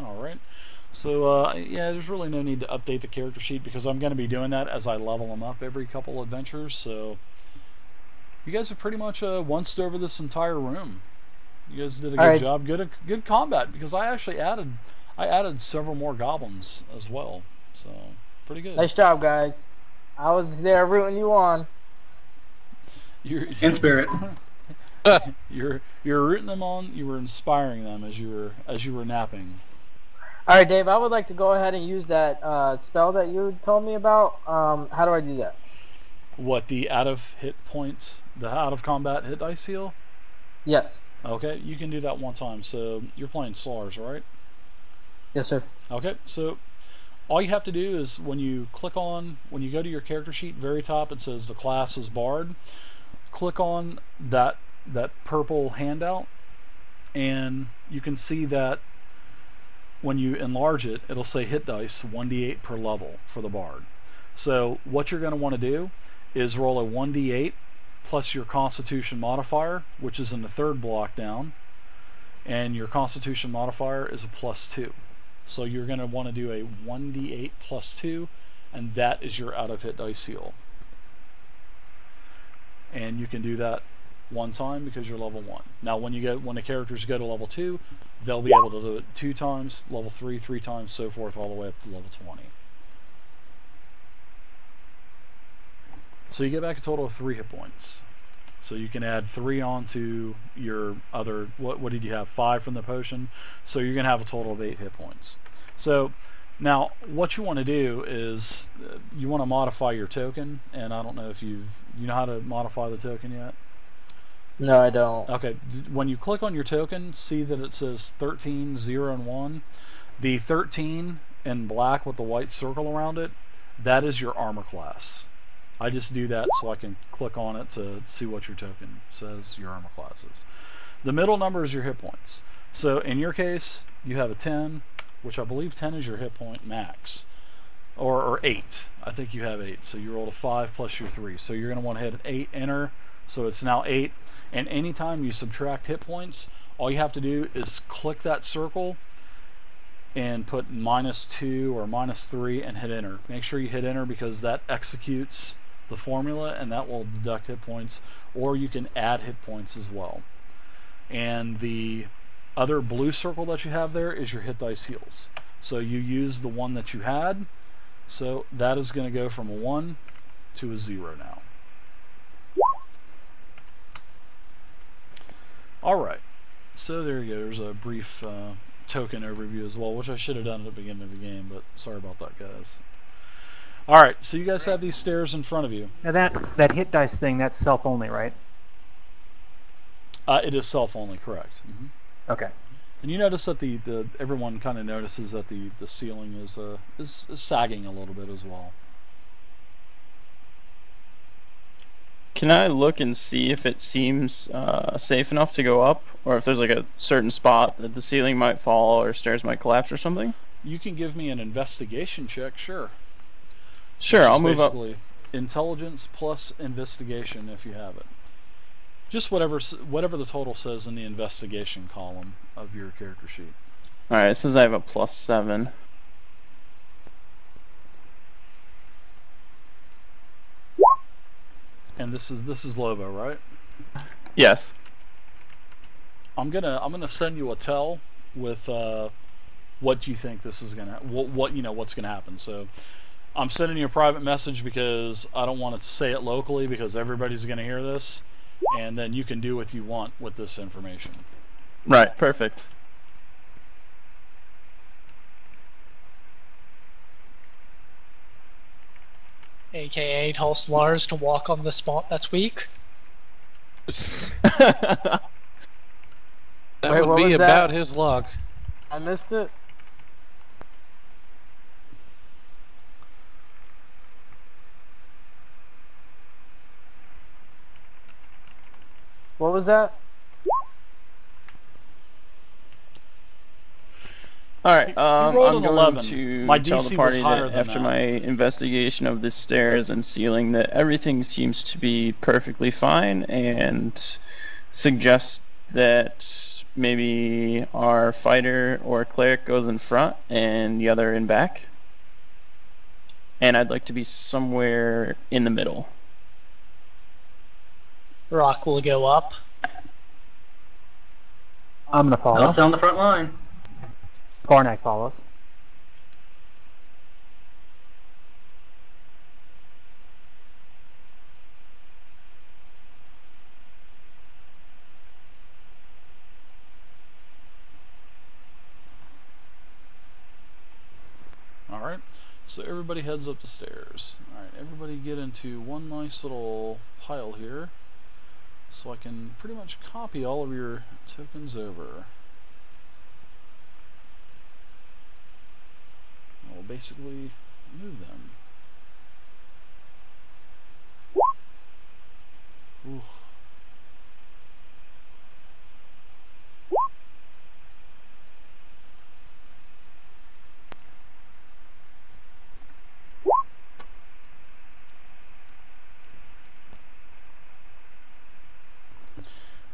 Alright. So, yeah, there's really no need to update the character sheet because I'm going to be doing that as I level them up every couple adventures. So, you guys have pretty much onced over this entire room. You guys did a good job. Good combat, because I actually added several more goblins as well. So, pretty good. Nice job, guys. I was there rooting you on. You're In spirit. you're rooting them on. You were inspiring them as you were napping. All right, Dave. I would like to go ahead and use that spell that you told me about. How do I do that? What, the out of hit points, the out of combat hit dice heal? Yes. Okay, you can do that one time. So you're playing Slars, right? Yes, sir. Okay, so all you have to do is when you go to your character sheet, very top, it says the class is Bard. Click on that purple handout, and you can see that when you enlarge it, it'll say hit dice 1d8 per level for the Bard. So what you're going to want to do is roll a 1d8 plus your Constitution modifier, which is in the third block down, and your Constitution modifier is a +2. So you're going to want to do a 1d8 +2, and that is your out of hit dice heal. And you can do that one time because you're level 1. Now when the characters go to level 2, they'll be able to do it 2 times, level 3 3 times, so forth, all the way up to level 20. So you get back a total of 3 hit points. So you can add 3 onto your other, what did you have, 5 from the potion? So you're going to have a total of 8 hit points. So now what you want to do is you want to modify your token, and I don't know if you know how to modify the token yet? No, I don't. Okay, when you click on your token, see that it says 13, 0, and 1. The 13 in black with the white circle around it, that is your armor class. I just do that so I can click on it to see what your token says your armor class is. The middle number is your hit points. So in your case, you have a 10, which I believe 10 is your hit point max. Or 8. I think you have 8. So you rolled a 5 plus your 3. So you're going to want to hit an 8, enter. So it's now 8. And anytime you subtract hit points, all you have to do is click that circle and put -2 or -3 and hit enter. Make sure you hit enter because that executes the formula and that will deduct hit points, or you can add hit points as well. And the other blue circle that you have there is your hit dice heals. So you use the one that you had, so that is going to go from a 1 to a 0 now. Alright, so there you go. There's a brief token overview as well, which I should have done at the beginning of the game, but sorry about that, guys. Alright, so you guys have these stairs in front of you. Now that hit dice thing, that's self-only, right? It is self-only, correct. Mm-hmm. Okay. And you notice that everyone kind of notices that the ceiling is sagging a little bit as well. Can I look and see if it seems safe enough to go up, or if there's like a certain spot that the ceiling might fall or stairs might collapse or something? You can give me an investigation check, sure. Sure, I'll move up. Basically, intelligence plus investigation if you have it. Just whatever the total says in the investigation column of your character sheet. Alright, it says I have a +7. And this is Lobo, right? Yes. I'm gonna send you a tell with what you think this is gonna what's gonna happen. So I'm sending you a private message because I don't want to say it locally because everybody's gonna hear this, and then you can do what you want with this information. Right. Perfect. AKA tells Lars to walk on the spot that's weak. That Wait, would what be was about that? his luck. I missed it. What was that? Alright, I'm rolled an going 11. to My tell DC the was party higher that than after that. my investigation of the stairs and ceiling that everything seems to be perfectly fine, and suggest that maybe our fighter or cleric goes in front and the other in back. And I'd like to be somewhere in the middle. Rock will go up. I'm gonna follow. I'll stay on the front line. Karnak follows. All right. So everybody heads up the stairs. Alright, everybody get into one nice little pile here, so I can pretty much copy all of your tokens over. I'll basically move them. Ooh.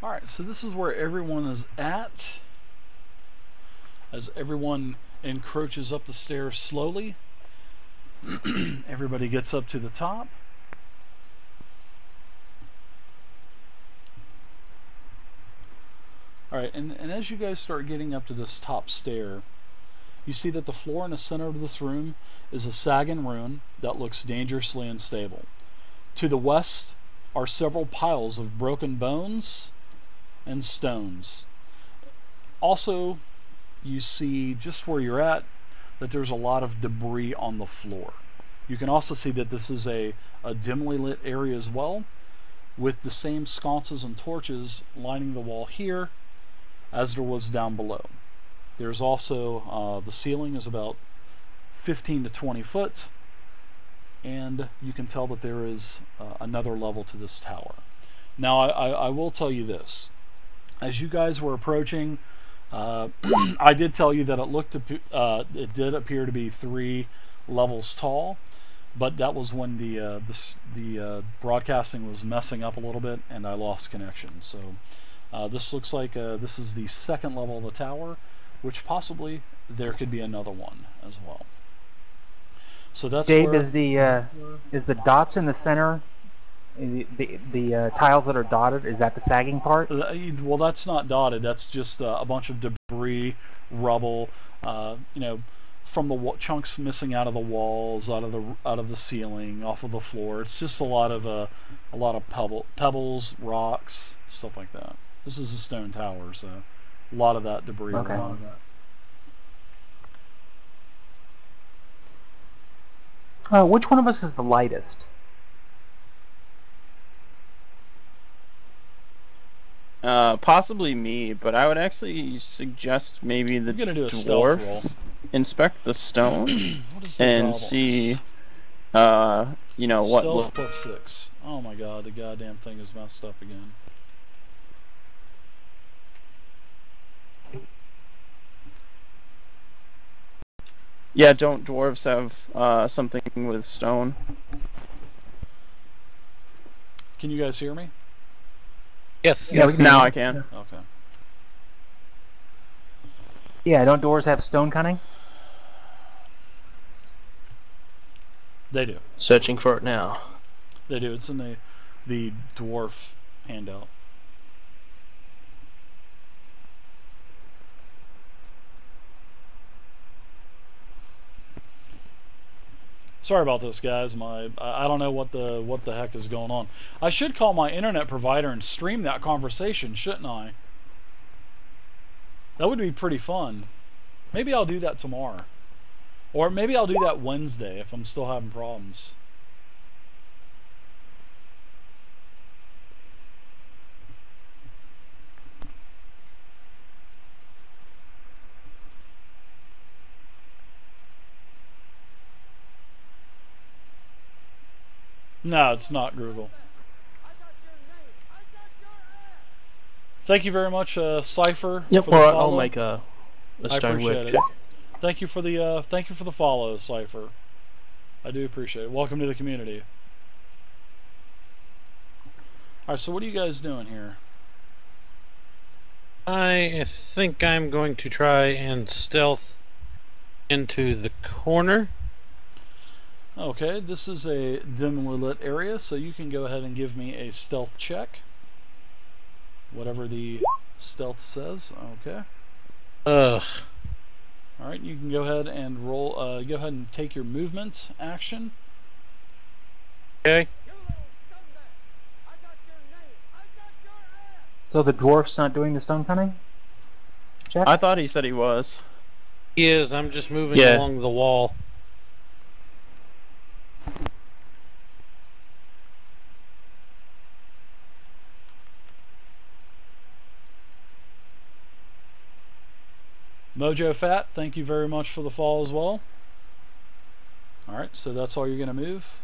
Alright, so this is where everyone is at. As everyone encroaches up the stairs slowly, everybody gets up to the top. Alright, and as you guys start getting up to this top stair, you see that the floor in the center of this room is a sagging ruin that looks dangerously unstable. To the west are several piles of broken bones and stones. Also, you see just where you're at that there's a lot of debris on the floor. You can also see that this is a dimly lit area as well, with the same sconces and torches lining the wall here as there was down below. There's also the ceiling is about 15 to 20 foot, and you can tell that there is another level to this tower. Now I will tell you this. As you guys were approaching, I did tell you that it did appear to be 3 levels tall, but that was when the broadcasting was messing up a little bit and I lost connection. So this looks like this is the 2nd level of the tower, which possibly there could be another one as well. So that's Dave, where is the dots in the center, the tiles that are dotted, is that the sagging part? Well, that's not dotted. That's just a bunch of debris, rubble, you know, from the chunks missing out of the walls, out of the ceiling, off of the floor. It's just a lot of pebbles, rocks, stuff like that. This is a stone tower, so a lot of that debris around. Which one of us is the lightest? Possibly me, but I would actually suggest maybe the I'm gonna do a stealth roll. dwarf inspect the stone What is the and goblins? see, you know, what Stealth plus 6. Oh my god, the goddamn thing is messed up again. Yeah, don't dwarves have something with stone? Can you guys hear me? Yes. Yeah, we can Now hear I you. can. Okay. Yeah, don't doors have stone cutting? They do. Searching for it now. They do. It's in the dwarf handout. Sorry about this, guys. I don't know what the heck is going on. I should call my internet provider and stream that conversation, shouldn't I? That would be pretty fun. Maybe I'll do that tomorrow. Or maybe I'll do that Wednesday if I'm still having problems. No, it's not Google. Thank you very much, Cypher. Yep, for the alright, follow. I'll make a I stonework appreciate check. it. Thank you for the follow, Cypher. I do appreciate it. Welcome to the community. Alright, so what are you guys doing here? I think I'm going to try and stealth into the corner. Okay, this is a dimly lit area, so you can go ahead and give me a stealth check. Whatever the stealth says. Okay. Ugh. Alright, you can go ahead and roll, go ahead and take your movement action. Okay. So the dwarf's not doing the stone cutting? Check? I thought he said he was. He is. I'm just moving Yeah. along the wall. Mojo Fat, thank you very much for the fall as well. Alright, so that's all you're going to move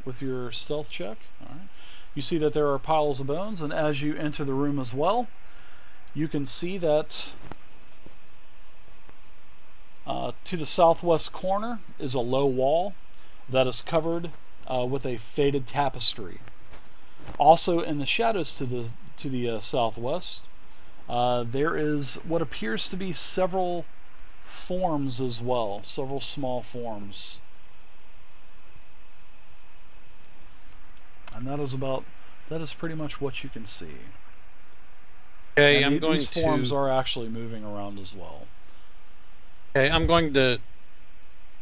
with your stealth check. Alright. You see that there are piles of bones, and as you enter the room as well, you can see that to the southwest corner is a low wall that is covered with a faded tapestry. Also in the shadows to the southwest, there is what appears to be several forms as well, several small forms. And that is pretty much what you can see. Okay, and I'm going these to. forms are actually moving around as well. Okay, I'm going to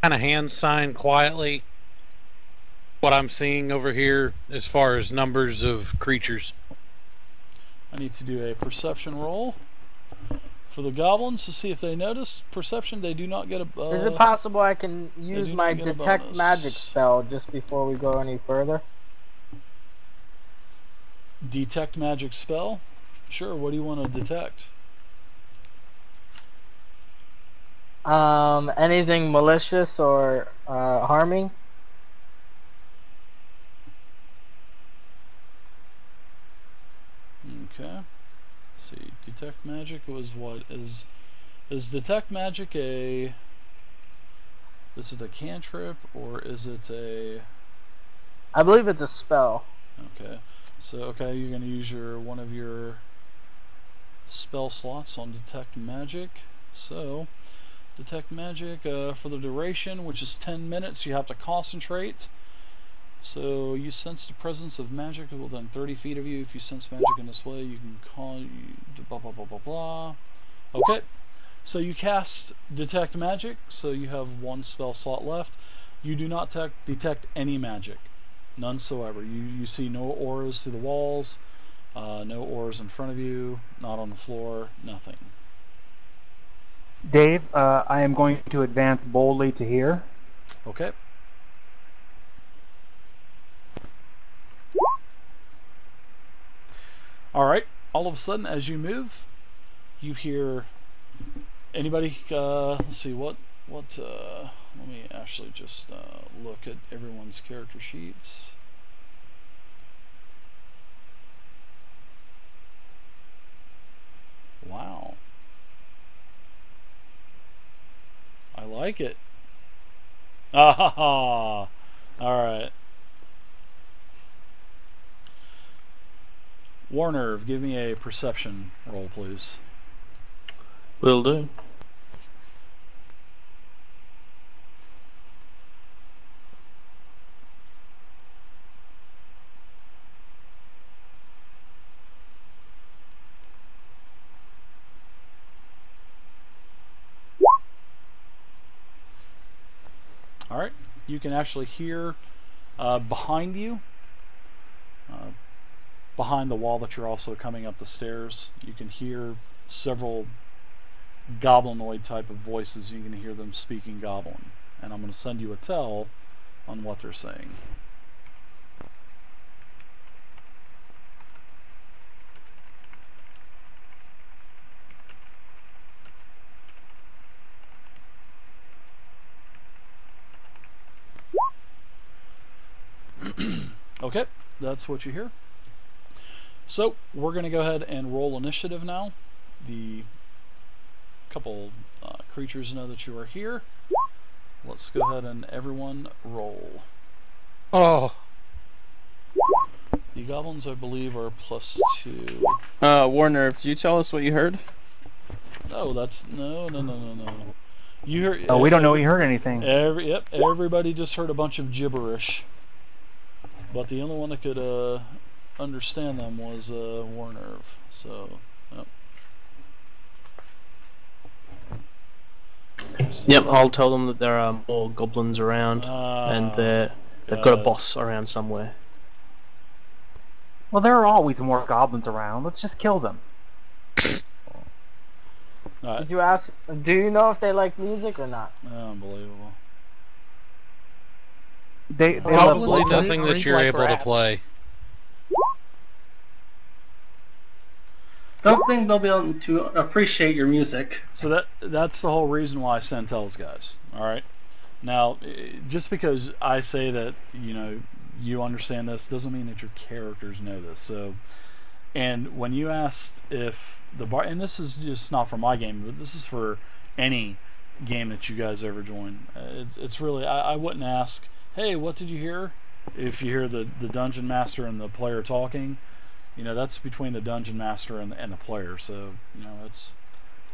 kind of hand sign quietly what I'm seeing over here as far as numbers of creatures. I need to do a perception roll for the goblins to see if they notice. Perception, they do not get a... Is it possible I can use do my not get a detect bonus. magic spell just before we go any further? Detect magic spell? Sure, what do you want to detect? Anything malicious or harming? Okay. Let's see, detect magic was what? Is detect magic a... Is it a cantrip or is it a... I believe it's a spell. Okay. So, okay, you're going to use one of your spell slots on detect magic. So, detect magic for the duration, which is 10 minutes, you have to concentrate. So, you sense the presence of magic within 30 feet of you. If you sense magic in this way, you can call you blah blah blah blah blah. Okay. So you cast detect magic, so you have one spell slot left. You do not detect any magic. None soever. You see no auras through the walls, no auras in front of you, not on the floor, nothing. Dave, I am going to advance boldly to here. Okay. Alright, all of a sudden as you move, you hear anybody, let's see, let me actually just look at everyone's character sheets. Wow. I like it. Ah, alright. Warner, give me a perception roll, please. Will do. Alright, you can actually hear behind you, behind the wall that you're also coming up the stairs, you can hear several goblinoid type of voices. You can hear them speaking goblin. And I'm going to send you a tell on what they're saying. Okay, that's what you hear. So, we're going to go ahead and roll initiative now. The couple creatures know that you are here. Let's go ahead and everyone roll. Oh. The goblins, I believe, are +2. Warner, could you tell us what you heard? No, that's... No. You heard... Oh, we don't know you heard anything. Everybody just heard a bunch of gibberish. But the only one that could understand them was Warner. So, yep. Yep, I'll tell them that there are more goblins around, and they've got a boss around somewhere. Well, there are always more goblins around. Let's just kill them. Right. Did you ask? Do you know if they like music or not? Unbelievable. They Probably love nothing that you're like able to rats. play. don't think they'll be able to appreciate your music. So that's the whole reason why I send tells guys. All right. Now, just because I say that you understand this doesn't mean that your characters know this. So, and when you asked if the bar, and this is just not for my game, but this is for any game that you guys ever join. It's really I wouldn't ask, hey, what did you hear? If you hear the dungeon master and the player talking, that's between the dungeon master and the player. So it's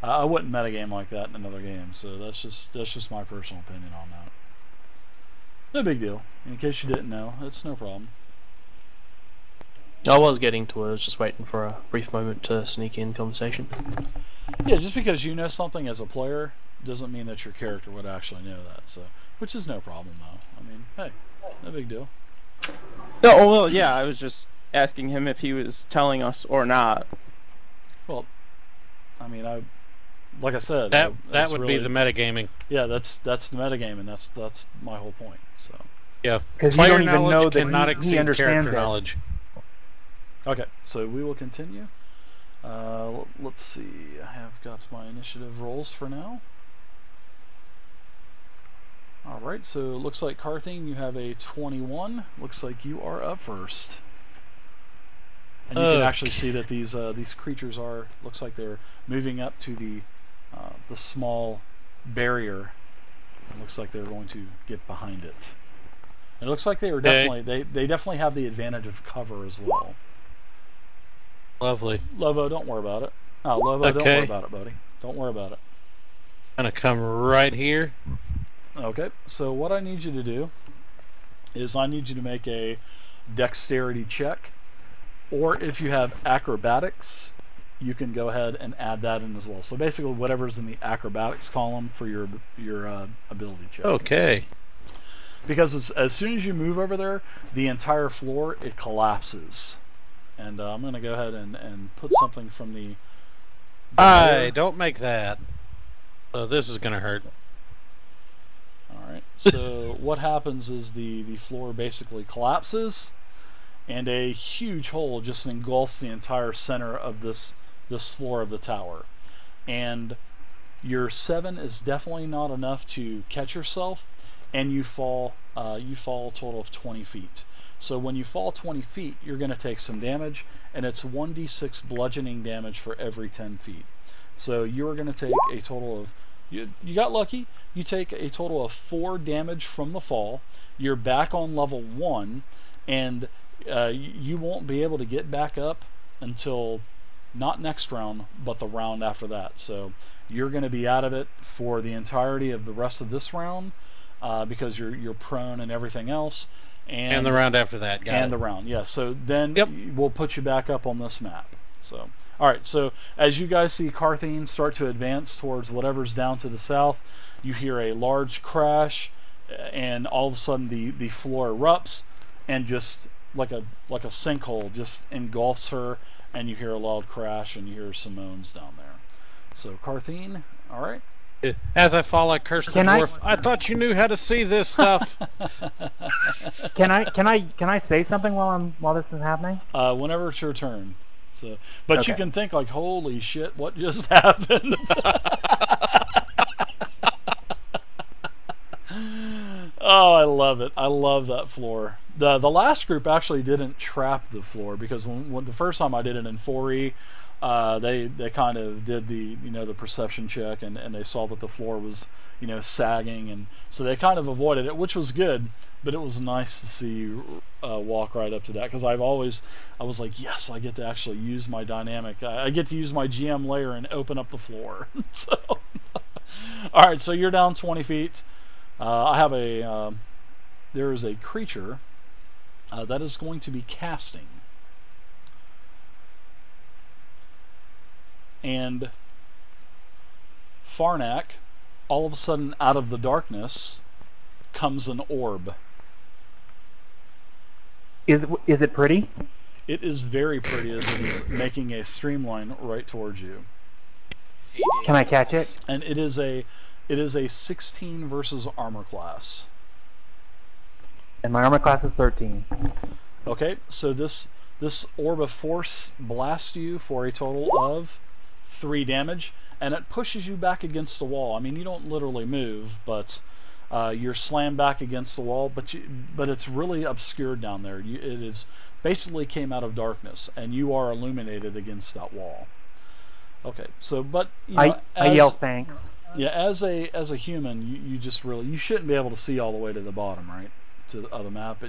I wouldn't metagame like that in another game. So that's just my personal opinion on that. No big deal. In case you didn't know, it's no problem. I was getting to it. I was just waiting for a brief moment to sneak in conversation. Yeah, just because you know something as a player doesn't mean that your character would actually know that. So, which is no problem though. I mean, hey, no big deal. No, well, yeah, I was just asking him if he was telling us or not. Well, I mean, like I said, that would really be the metagaming. Yeah, that's the metagame, and that's my whole point. So yeah, because you don't even know cannot that exceed he understands character it. knowledge. okay, so we will continue. Let's see. I have got my initiative rolls for now. All right, so it looks like Carthene, you have a 21. Looks like you are up first. And you can actually see that these creatures looks like they're moving up to the small barrier. It looks like they're going to get behind it. And it looks like they were definitely they definitely have the advantage of cover as well. Lovely. Lovo, don't worry about it. Oh, Lovo, don't worry about it, buddy. Don't worry about it. Gonna come right here. Okay, so what I need you to do is I need you to make a dexterity check, or if you have acrobatics, you can go ahead and add that in as well. So basically whatever's in the acrobatics column for your ability check. Okay. Because as soon as you move over there, the entire floor, it collapses. And I'm going to go ahead and put something from the... don't make that. Oh, this is going to hurt. Alright, so what happens is the floor basically collapses, and a huge hole just engulfs the entire center of this floor of the tower. And your 7 is definitely not enough to catch yourself, and you fall a total of 20 feet. So when you fall 20 feet, you're going to take some damage, and it's 1d6 bludgeoning damage for every 10 feet. So you're going to take a total of... You got lucky. You take a total of 4 damage from the fall. You're back on level 1, and you won't be able to get back up until not next round, but the round after that. So you're going to be out of it for the entirety of the rest of this round because you're prone and everything else. And the round after that, the round, yeah. So then we'll put you back up on this map. So, all right. So as you guys see Carthene start to advance towards whatever's down to the south, you hear a large crash, and all of a sudden the floor erupts, and just like a sinkhole just engulfs her, and you hear a loud crash, and you hear some moans down there. So Carthene, all right. As I fall, I curse the dwarf. I thought you knew how to see this stuff. Can I say something while this is happening? Whenever it's your turn. So, but Okay. you can think like, holy shit, what just happened? Oh, I love it. I love that floor. The last group actually didn't trap the floor, because when the first time I did it in 4E, they kind of did the the perception check, and they saw that the floor was sagging, and so they kind of avoided it, which was good. But it was nice to see you walk right up to that, because I was like, yes, I get to actually use my dynamic. I get to use my GM layer and open up the floor. So, all right, so you're down 20 feet. I have there is a creature that is going to be casting. And Farnak, all of a sudden out of the darkness comes an orb. Is it pretty? It is very pretty, as it is making a streamline right towards you. Can I catch it? And it is a 16 versus armor class. And my armor class is 13. Okay, so this This Orb of Force blasts you for a total of 3 damage, and it pushes you back against the wall. I mean, you don't literally move, but you're slammed back against the wall, but it's really obscured down there. It is basically came out of darkness, and you are illuminated against that wall. Okay, so but you know, I yell thanks. Yeah, as a human, you just really you shouldn't be able to see all the way to the bottom, right? To the map,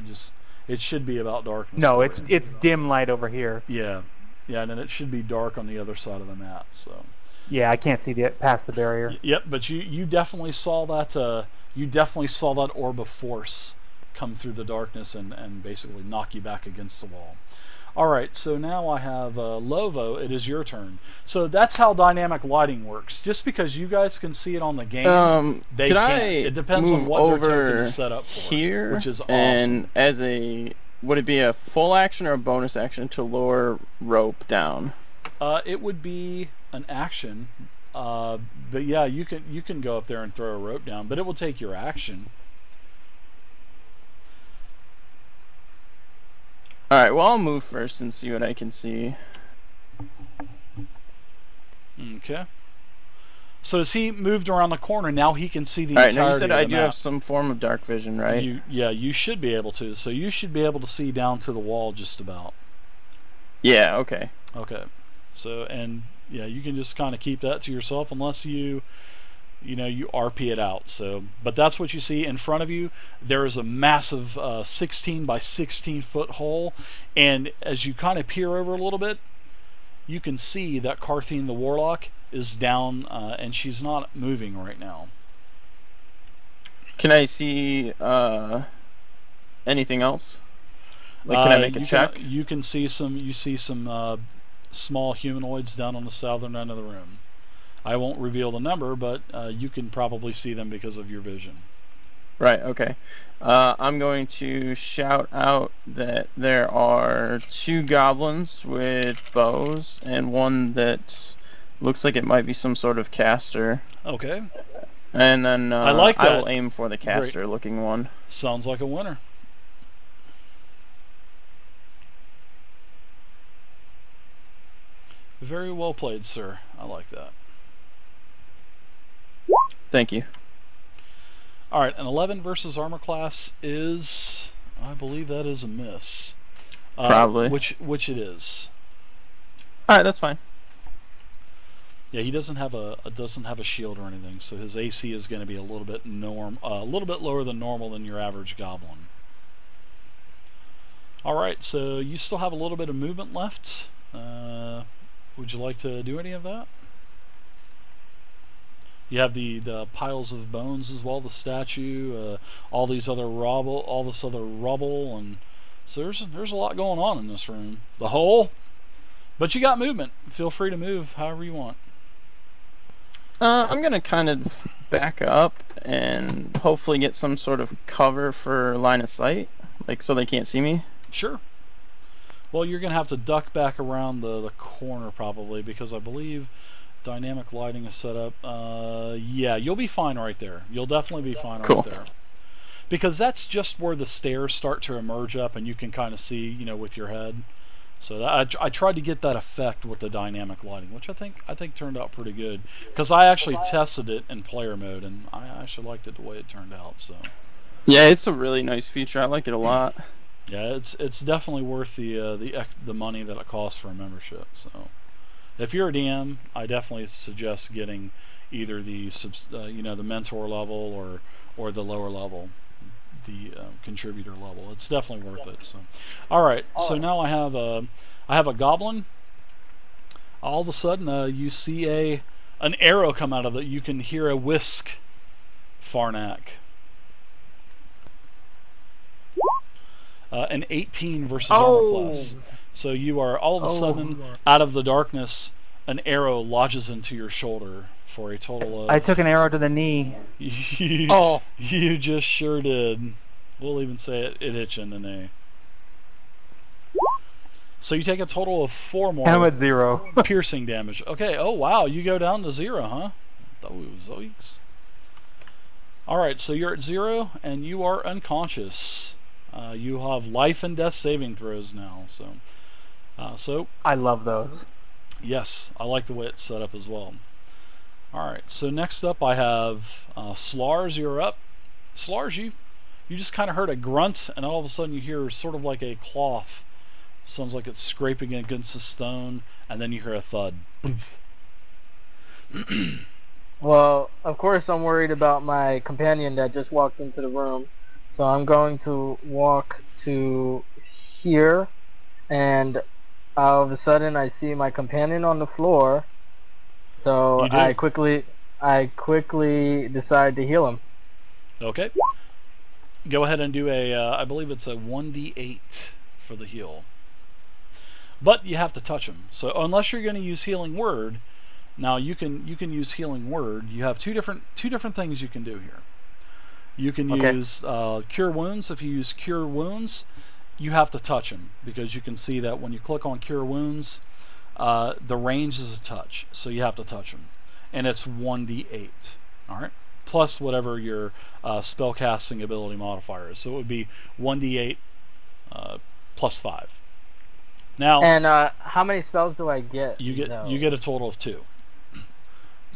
it should be about darkness. No, it's dim light over here. Yeah, and then it should be dark on the other side of the map. So. Yeah, I can't see past the barrier. Yep, but you definitely saw that. You definitely saw that Orb of Force come through the darkness and basically knock you back against the wall. Alright, so now I have Lovo, it is your turn. So that's how dynamic lighting works. Just because you guys can see it on the game, they can't. It depends on what their token is set up for, here, which is awesome. And as would it be a full action or a bonus action to lower rope down? It would be an action, but yeah, you can go up there and throw a rope down, but it will take your action. Alright, well, I'll move first and see what I can see. Okay. So as he moved around the corner, now he can see the entirety entirety of the map. Alright, now you said I do have some form of dark vision, right? Yeah, you should be able to. So you should be able to see down to the wall just about. Yeah, okay. Okay. So, and yeah, you can just kind of keep that to yourself unless you RP it out. So, but that's what you see in front of you. There is a massive 16 by 16 foot hole, and as you kind of peer over a little bit, you can see that Carthene the Warlock is down, and she's not moving right now. Can I see anything else? Like, can I make a check? You can see some. You see some small humanoids down on the southern end of the room. I won't reveal the number, but you can probably see them because of your vision. Right, okay. I'm going to shout out that there are 2 goblins with bows and one that looks like it might be some sort of caster. Okay. And then I like that. I will aim for the caster looking one. Sounds like a winner. Very well played, sir. I like that. Thank you. Alright, an 11 versus armor class is, I believe that is a miss. Probably. Which it is. Alright, that's fine. Yeah, he doesn't have a shield or anything, so his AC is going to be a little bit lower than normal than your average goblin. Alright, so you still have a little bit of movement left. Would you like to do any of that? You have the piles of bones as well, the statue, all this other rubble, and so there's a lot going on in this room. The hole, but you got movement. Feel free to move however you want. I'm gonna kind of back up and hopefully get some sort of cover for line of sight, like so they can't see me. Sure. Well, you're gonna have to duck back around the corner probably, because I believe dynamic lighting is set up. Yeah, you'll be fine right there. You'll definitely be fine right there. Because that's just where the stairs start to emerge up, and you can kind of see, with your head. So I tried to get that effect with the dynamic lighting, which I think turned out pretty good. Because I actually tested it in player mode, and I actually liked it the way it turned out. So. Yeah, it's a really nice feature. I like it a lot. Yeah, it's definitely worth the money that it costs for a membership. So. If you're a DM, I definitely suggest getting either the the mentor level or the lower level, the contributor level. It's definitely worth it. So, all right. So now I have a goblin. All of a sudden, you see an arrow come out of it. You can hear a whisk, Farnak. An 18 versus armor class. So you are all of a sudden out of the darkness. An arrow lodges into your shoulder for a total of. I took an arrow to the knee. You just sure did. We'll even say it hit you in the knee. So you take a total of 4 more. And I'm at 0. Piercing damage. Okay. Oh wow, you go down to 0, huh? Zoinks. All right. So you're at 0, and you are unconscious. You have life and death saving throws now. So So I love those. yes, I like the way it's set up as well. Alright, so next up I have Slars, you're up. Slars, you just kind of heard a grunt, and all of a sudden you hear sort of like a cloth. Sounds like it's scraping against the stone, and then you hear a thud. Well, of course I'm worried about my companion that just walked into the room. So I'm going to walk to here, and all of a sudden I see my companion on the floor. So You do? I quickly decide to heal him. Okay. Go ahead and do a, I believe it's a 1d8 for the heal. But you have to touch him. So unless you're going to use Healing Word, now you can use Healing Word. You have two different things you can do here. You can use Cure Wounds. If you use Cure Wounds, you have to touch him, because you can see that when you click on Cure Wounds, the range is a touch, so you have to touch him, and it's 1d8. All right, plus whatever your spellcasting ability modifier is. So it would be 1d8 plus 5. Now, And how many spells do I get? you get though? you get a total of 2.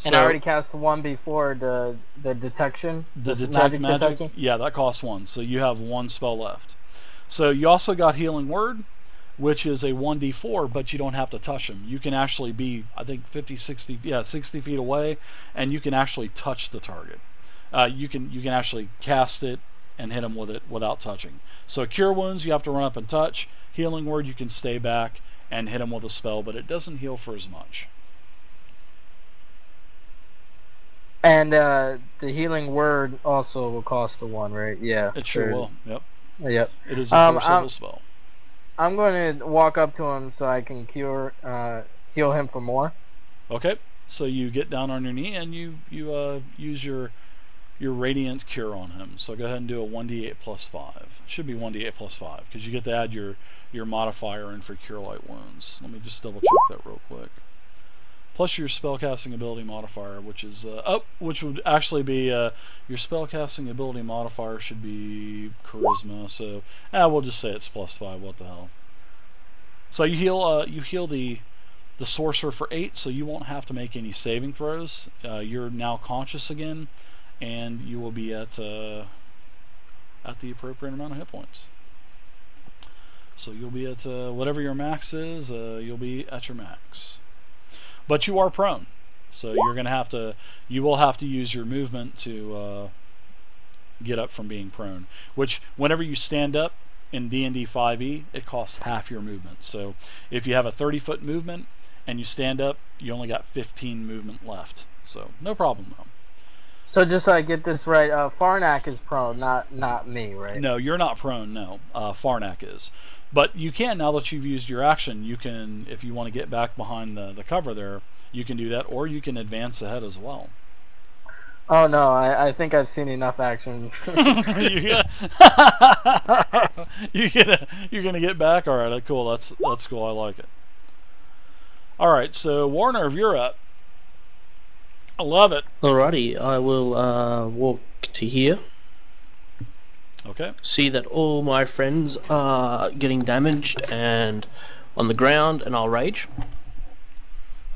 And I already cast one before the detection. The this detect magic, detection? yeah, that costs 1, so you have 1 spell left. So you also got Healing Word, which is a 1d4, but you don't have to touch him. You can actually be, I think, 60 feet away, and you can actually touch the target. You can actually cast it and hit him with it without touching. So Cure Wounds, you have to run up and touch. Healing Word, you can stay back and hit him with a spell, but it doesn't heal for as much. And the Healing Word also will cost the 1, right? Yeah. It sure will. Yep. Yep. It is a first level spell. I'm going to walk up to him so I can heal him for more. Okay, so you get down on your knee and you use your Radiant Cure on him. So go ahead and do a 1d8 plus 5. It should be 1d8 plus 5, because you get to add your modifier in for Cure Light Wounds. Let me just double check that real quick. Plus your spellcasting ability modifier, which is which would actually be your spellcasting ability modifier should be Charisma. So we'll just say it's plus 5. What the hell? So you heal the sorcerer for 8, so you won't have to make any saving throws. You're now conscious again, and you will be at the appropriate amount of hit points. So you'll be at whatever your max is. You'll be at your max. But you are prone, so you will have to use your movement to get up from being prone. Which, whenever you stand up in D&D 5e, it costs half your movement. So if you have a 30-foot movement and you stand up, you only got 15 movement left. So no problem though. So just so I get this right, Farnak is prone, not me, right? No, you're not prone. No, Farnak is. But you can, now that you've used your action, you can, if you want to get back behind the cover there, you can do that, or you can advance ahead as well. Oh no, I think I've seen enough action. You're gonna get back. All right, cool. That's cool. I like it. All right, so Warner, if you're up, I love it. Alrighty, I will walk to here. Okay. See that all my friends are getting damaged and on the ground, and I'll rage.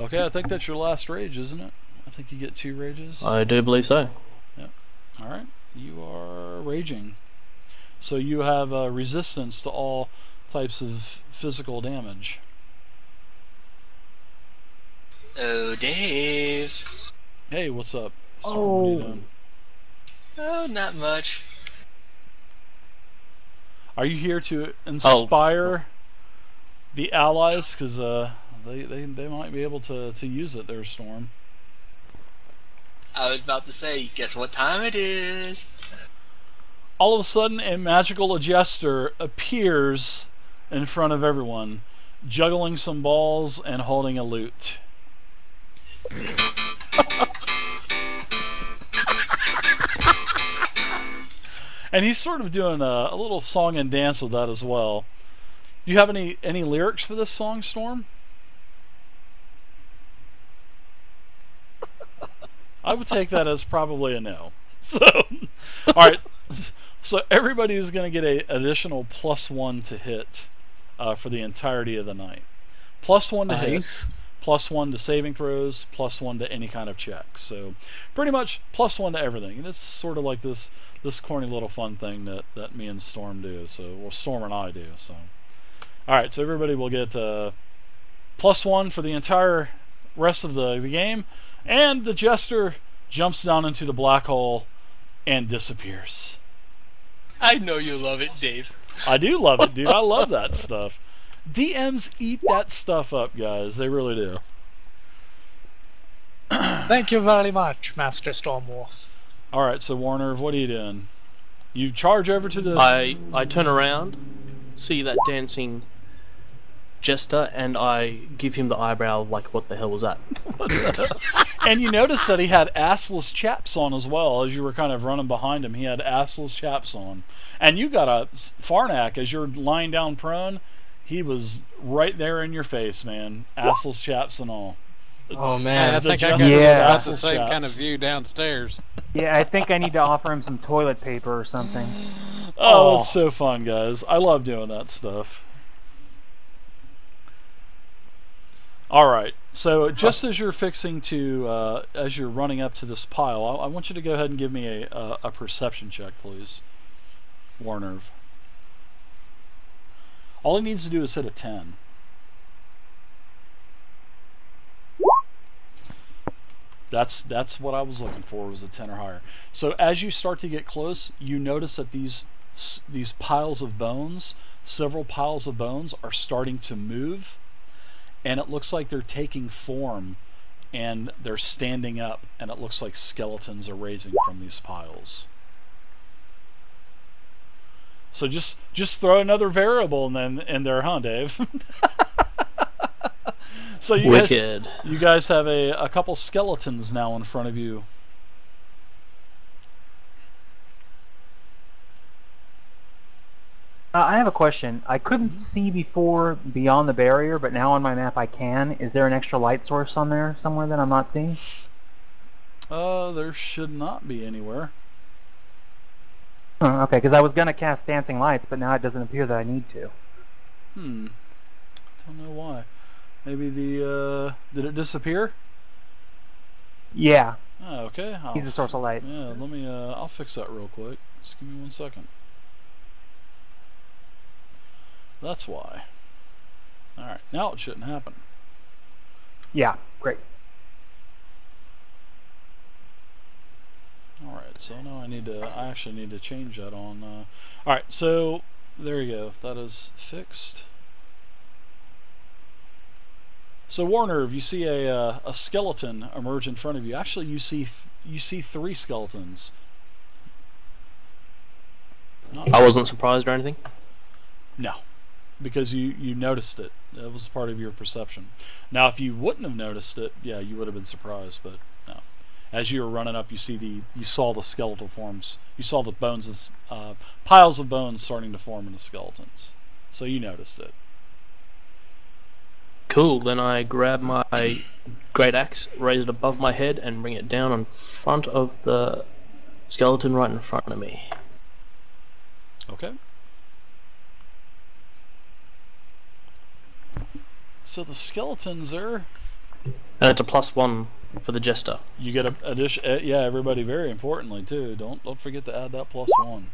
Okay, I think that's your last rage, isn't it? I think you get 2 rages. I do believe so. Yep. All right, you are raging. So you have resistance to all types of physical damage. Oh, Dave. Hey, what's up? Storm, what are you doing? Oh, not much. Are you here to inspire the allies? Because they might be able to use it there, Storm. I was about to say, guess what time it is? All of a sudden, a magical jester appears in front of everyone, juggling some balls and holding a lute. And he's sort of doing a little song and dance with that as well. Do you have any lyrics for this song, Storm? I would take that as probably a no. So, all right. So everybody is going to get an additional +1 to hit for the entirety of the night. +1 to hit, Nice. +1 to saving throws, +1 to any kind of checks. So pretty much +1 to everything. And it's sort of like this corny little fun thing that me and Storm do. So, well, Storm and I do. So, all right. So everybody will get +1 for the entire rest of the game, and the Jester jumps down into the black hole and disappears. I know you love it, Dave. I do love it, dude. I love that stuff. DMs eat that stuff up, guys. They really do. Thank you very much, Master Stormwolf. All right, so Warner, what are you doing? You charge over to the... I turn around, see that dancing jester, and I give him the eyebrow like, what the hell was that? And you notice that he had assless chaps on as well. As you were kind of running behind him, he had assless chaps on. And you got a Farnak, as you're lying down prone, he was right there in your face, man. Assless chaps and all. Oh man, I The think I got Jester with Yeah. about the assless same chaps. kind of view downstairs. Yeah, I think I need to offer him some toilet paper or something. Oh, it's so fun, guys. I love doing that stuff. All right, so just as you're fixing to, as you're running up to this pile, I want you to go ahead and give me a perception check, please, Warner. All he needs to do is hit a 10. That's what I was looking for, was a 10 or higher. So as you start to get close, you notice that these piles of bones, several piles of bones, are starting to move. And it looks like they're taking form, and they're standing up, and it looks like skeletons are raising from these piles. So just throw another variable in there, huh, Dave? So Wicked. you guys have a couple skeletons now in front of you. I have a question. I couldn't see before beyond the barrier, but now on my map I can. Is there an extra light source on there somewhere that I'm not seeing? There should not be anywhere. Okay, because I was going to cast Dancing Lights, but now it doesn't appear that I need to. Don't know why. Maybe did it disappear? Yeah, Oh, okay. he's the source of light. Yeah, let me, I'll fix that real quick. Just give me 1 second. That's why. Alright, now it shouldn't happen. Yeah, great. Alright, so now I actually need to change that on, alright, so, there you go. That is fixed. So Warner, if you see a skeleton emerge in front of you, actually you see 3 skeletons. I wasn't surprised or anything. No, because you noticed it. That was part of your perception. Now, if you wouldn't have noticed it, yeah, you would have been surprised. But no, as you were running up, you saw the skeletal forms. You saw the bones, piles of bones starting to form into skeletons. So you noticed it. Cool, then I grab my great axe, raise it above my head, and bring it down in front of the skeleton right in front of me. Okay. So the skeletons are... And it's a +1 for the jester. You get a addition. Yeah, everybody. Very importantly too. Don't forget to add that +1.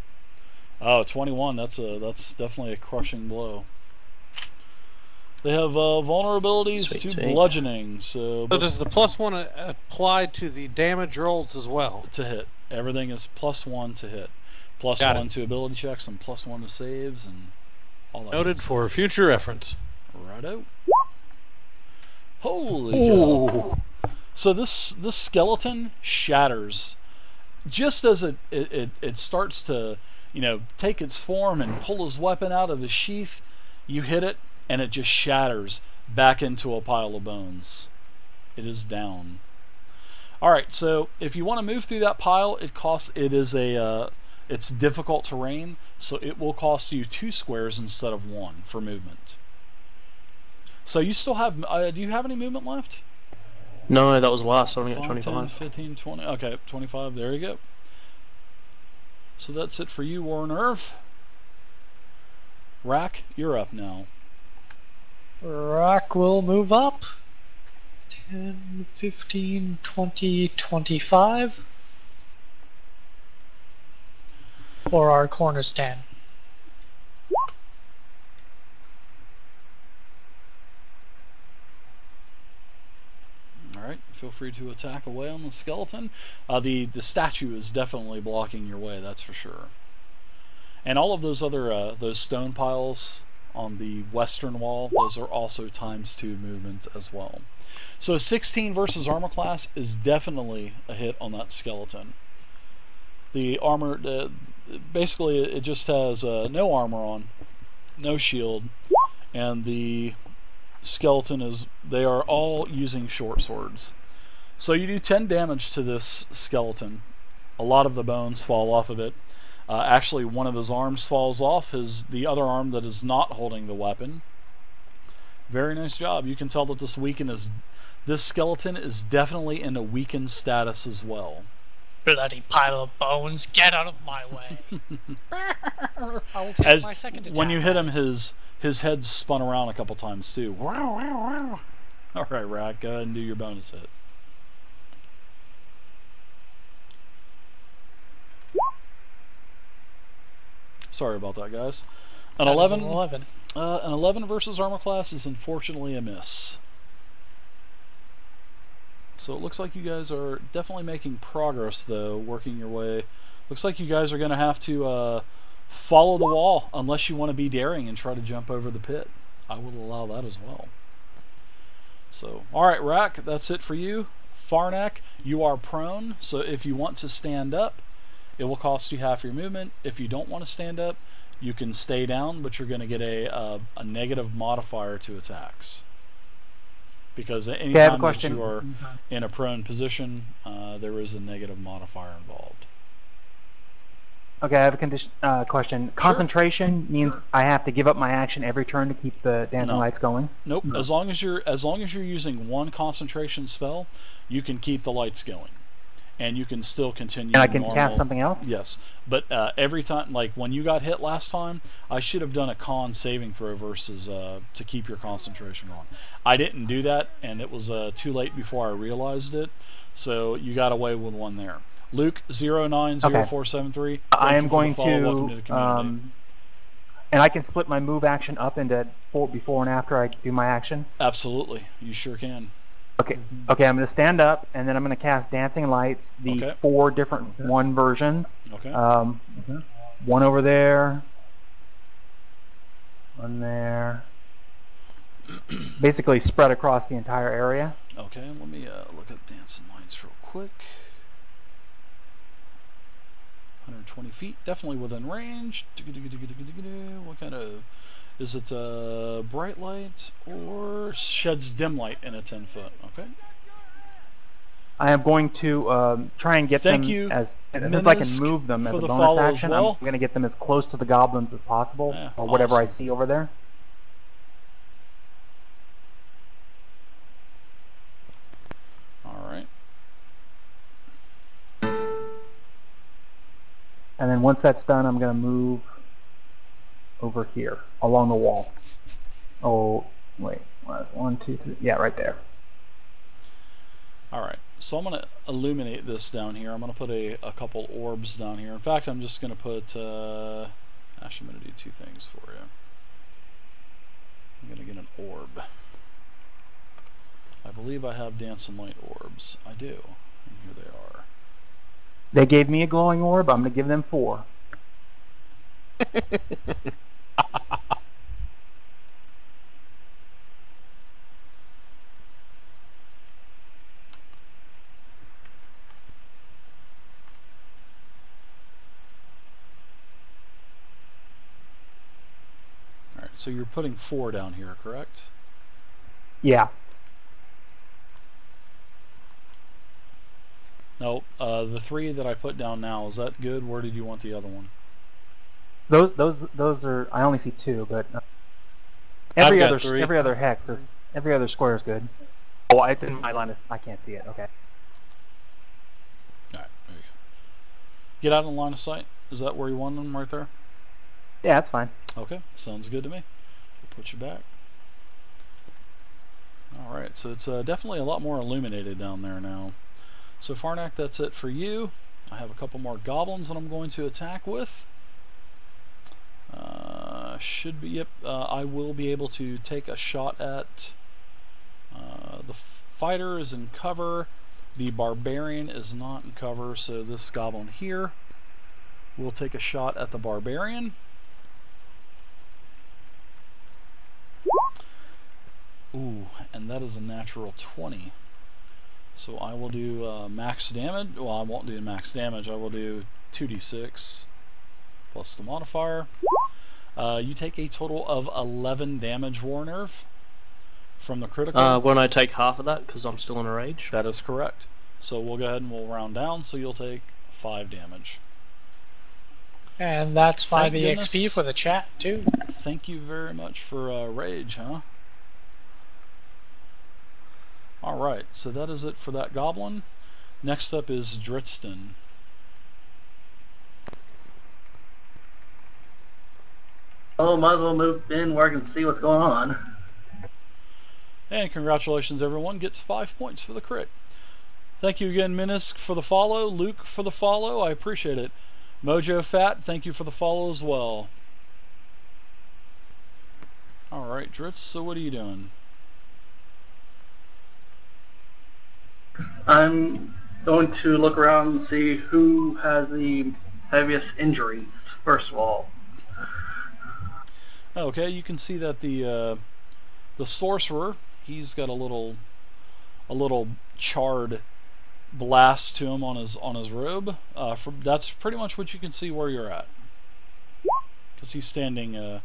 Oh, 21. That's definitely a crushing blow. They have vulnerabilities Sweet, to sweet. bludgeoning. So does the +1 apply to the damage rolls as well? to hit, everything is +1 to hit, Got +1 it. to ability checks, and +1 to saves, and all that. Noted good for stuff. future reference. Righto. Holy cow. So this skeleton shatters just as it starts to, take its form and pull his weapon out of his sheath. You hit it and it just shatters back into a pile of bones. It is down. All right, so if you want to move through that pile, it's difficult terrain, so it will cost you 2 squares instead of 1 for movement. So you still have, do you have any movement left? No, that was last, I only got 5, 10, 25. 15, 20, okay, 25, there you go. So that's it for you, War Nerve. Rack, you're up now. Rock will move up. 10, 15, 20, 25. Or our corner stand. Alright, feel free to attack away on the skeleton. The statue is definitely blocking your way, that's for sure. And all of those other those stone piles on the western wall, those are also ×2 movement as well. So 16 versus armor class is definitely a hit on that skeleton. The armor, basically it just has no armor on, no shield, and the skeleton is, they are all using short swords. So you do 10 damage to this skeleton. A lot of the bones fall off of it. Actually, one of his arms falls off, the other arm that is not holding the weapon. Very nice job. You can tell that this skeleton is definitely in a weakened status as well. Bloody pile of bones, get out of my way. I will take my second attack. When you hit him, his head spun around a couple times too. Alright, Rat, go ahead and do your bonus hit. Sorry about that, guys. An 11. An 11 versus armor class is unfortunately a miss. So it looks like you guys are definitely making progress, though, working your way. Looks like you guys are going to have to follow the wall, unless you want to be daring and try to jump over the pit. I will allow that as well. So, alright, Rack, that's it for you. Farnak, you are prone, so if you want to stand up, it will cost you half your movement. If you don't want to stand up, you can stay down, but you're going to get a negative modifier to attacks. Because anytime that you are in a prone position, there is a negative modifier involved. Okay, I have a question. Concentration means I have to give up my action every turn to keep the dancing lights going? Nope. As long as you're using one concentration spell, you can keep the lights going. And you can still continue. And I can cast something else? Yes. But every time, like when you got hit last time, I should have done a con saving throw versus to keep your concentration on. I didn't do that, and it was too late before I realized it. So you got away with one there. Luke 090473. I am going to and I can split my move action up into before and after I do my action? Absolutely. You sure can. Okay, I'm going to stand up, and then I'm going to cast Dancing Lights, the 4 different one versions. Okay. One over there. One there. Basically spread across the entire area. Okay, let me look up Dancing Lights real quick. 120 feet, definitely within range. What kind of... Is it a bright light or sheds dim light in a 10-foot? Okay. I am going to try and get them as since I can move them as a bonus action. I'm going to get them as close to the goblins as possible, or whatever I see over there. All right. And then once that's done, I'm going to move over here along the wall. Oh, wait. 1, 2, 3. Yeah, right there. Alright, so I'm going to illuminate this down here. I'm going to put a couple orbs down here. In fact, I'm just going to put... actually, I'm going to do 2 things for you. I'm going to get an orb. I believe I have Dancing Light orbs. I do. And here they are. They gave me a glowing orb. I'm going to give them 4. Alright, so you're putting 4 down here, correct? Yeah. No, the 3 that I put down now, is that good? Where did you want the other one? Those are, I only see 2, but every other hex is, every other square is good. Oh, it's in my line of, I can't see it. Okay. Alright, there you go. Get out in line of sight. Is that where you want them, right there? Yeah, that's fine. Okay, sounds good to me. We'll put you back. Alright, so it's definitely a lot more illuminated down there now. So Farnak, that's it for you. I have a couple more goblins that I'm going to attack with. Should be, yep, I will be able to take a shot at the fighter is in cover. The barbarian is not in cover, so this goblin here will take a shot at the barbarian. Ooh, and that is a natural 20. So I will do max damage. Well, I won't do max damage. I will do 2d6 plus the modifier. You take a total of 11 damage, Warnerve, from the critical. When I take half of that, because I'm still in a rage. That is correct. So we'll go ahead and we'll round down, so you'll take 5 damage. And that's 5 Thank EXP goodness. for the chat, too. Thank you very much for rage, huh? Alright, so that is it for that goblin. Next up is Dritston. Oh, might as well move in where I can see what's going on. And congratulations, everyone. Gets 5 points for the crit. Thank you again, Minisk, for the follow. Luke, for the follow. I appreciate it. Mojo Fat, thank you for the follow as well. Alright, Dritz, so what are you doing? I'm going to look around and see who has the heaviest injuries, first of all. Okay, you can see that the sorcerer, he's got a little charred blast to him on his robe. That's pretty much what you can see where you're at, because he's standing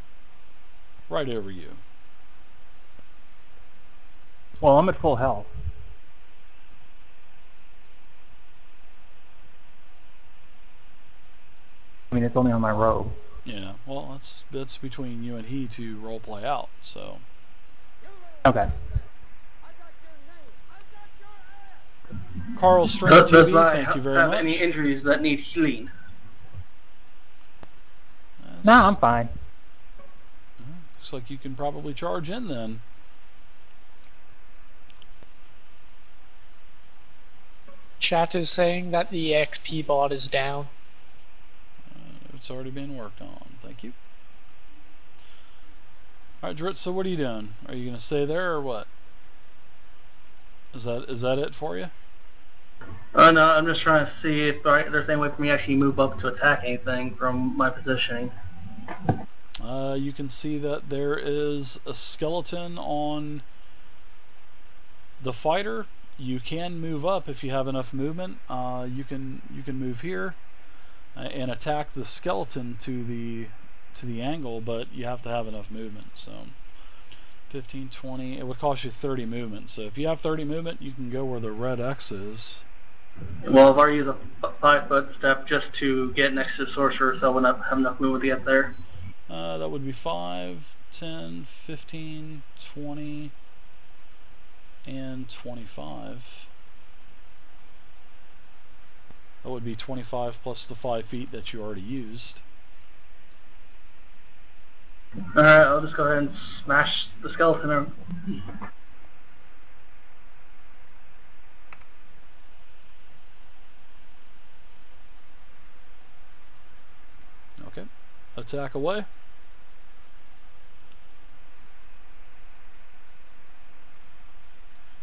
right over you. Well, I'm at full health. I mean, it's only on my robe. Yeah, well, that's between you and he to roleplay out. So. Okay. Carl String Does TV, not thank you very have much. any injuries that need healing? No, I'm fine. Looks like you can probably charge in then. Chat is saying that the XP bot is down. It's already being worked on. Thank you. Alright, Dritz, so what are you doing? Are you going to stay there or what? Is that it for you? No, I'm just trying to see if there's any way for me to actually move up to attack anything from my positioning. You can see that there is a skeleton on the fighter. You can move up if you have enough movement. You can move here and attack the skeleton to the angle, but you have to have enough movement. So 15, 20, it would cost you 30 movement. So if you have 30 movement, you can go where the red X is. Well, I've already used a 5-foot step just to get next to the sorcerer, so I wouldn't have enough movement to get there. That would be 5, 10, 15, 20, and 25. That would be 25 plus the 5 feet that you already used. Alright, I'll just go ahead and smash the skeleton. Okay, attack away.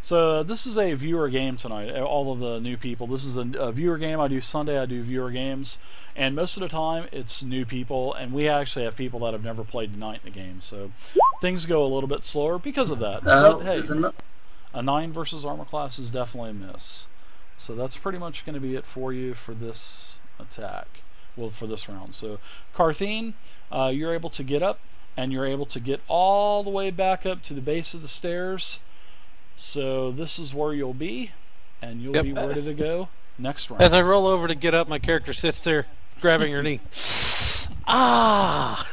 So this is a viewer game tonight, all of the new people. This is a viewer game. I do Sunday, I do viewer games, and most of the time it's new people, and we actually have people that have never played tonight in the game, so things go a little bit slower because of that. But hey, a 9 versus armor class is definitely a miss. So that's pretty much going to be it for you for this attack, well, for this round. So Carthene, you're able to get up, and you're able to get all the way back up to the base of the stairs. So this is where you'll be, and you'll be ready to go next round. As I roll over to get up, my character sits there grabbing her knee. Ah!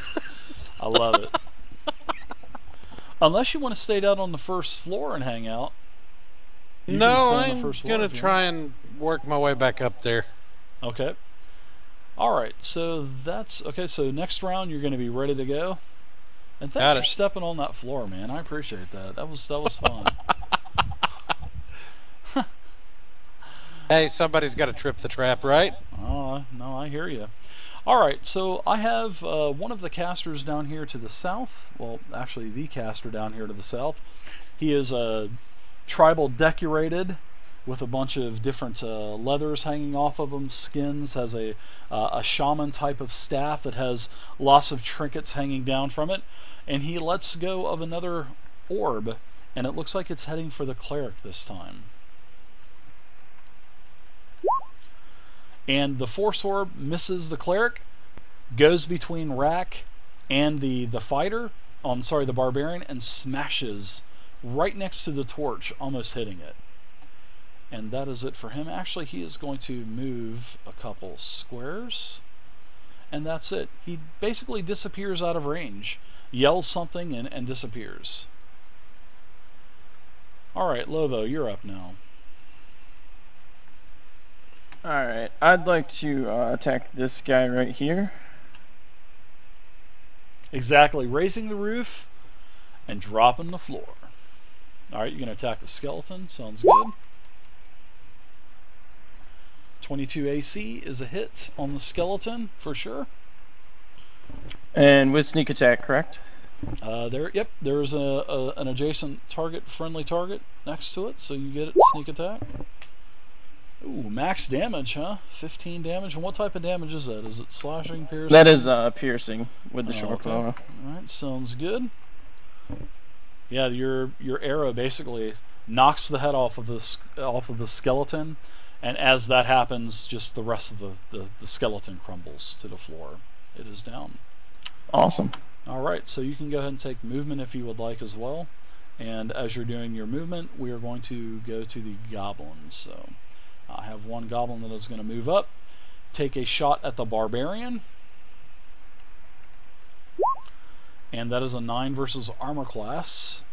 I love it. Unless you want to stay down on the first floor and hang out. You can stay No, on the I'm first floor going to if you try and work my way back up there. want. Okay. Alright, so that's... Okay, so next round you're going to be ready to go. And thanks for stepping on that floor, man. I appreciate that. That was fun. Hey, somebody's got to trip the trap, right? Oh, no, I hear you. All right, so I have one of the casters down here to the south. Well, actually, the caster down here to the south. He is tribal decorated with a bunch of different leathers hanging off of him, skins, has a shaman type of staff that has lots of trinkets hanging down from it, and he lets go of another orb, and it looks like it's heading for the cleric this time. And the force orb misses the cleric, goes between Rack and the fighter, the barbarian, and smashes right next to the torch, almost hitting it. And that is it for him. Actually, he is going to move a couple squares, and that's it. He basically disappears out of range, yells something, and disappears. Alright, Lovo, you're up now. Alright, I'd like to attack this guy right here. Exactly, raising the roof and dropping the floor. Alright, you're going to attack the skeleton. Sounds good. 22 AC is a hit on the skeleton, for sure. And with sneak attack, correct? Yep, there's an adjacent target, friendly target next to it, so you get it, sneak attack. Ooh, max damage, huh? 15 damage. And what type of damage is that? Is it slashing, piercing? That is piercing with the short bow. Alright, sounds good. Yeah, your arrow basically knocks the head off of the skeleton, and as that happens, just the rest of the skeleton crumbles to the floor. It is down. Awesome. Alright, so you can go ahead and take movement if you would like as well. And as you're doing your movement, we are going to go to the goblins. So I have one goblin that is going to move up, take a shot at the barbarian, and that is a 9 versus armor class.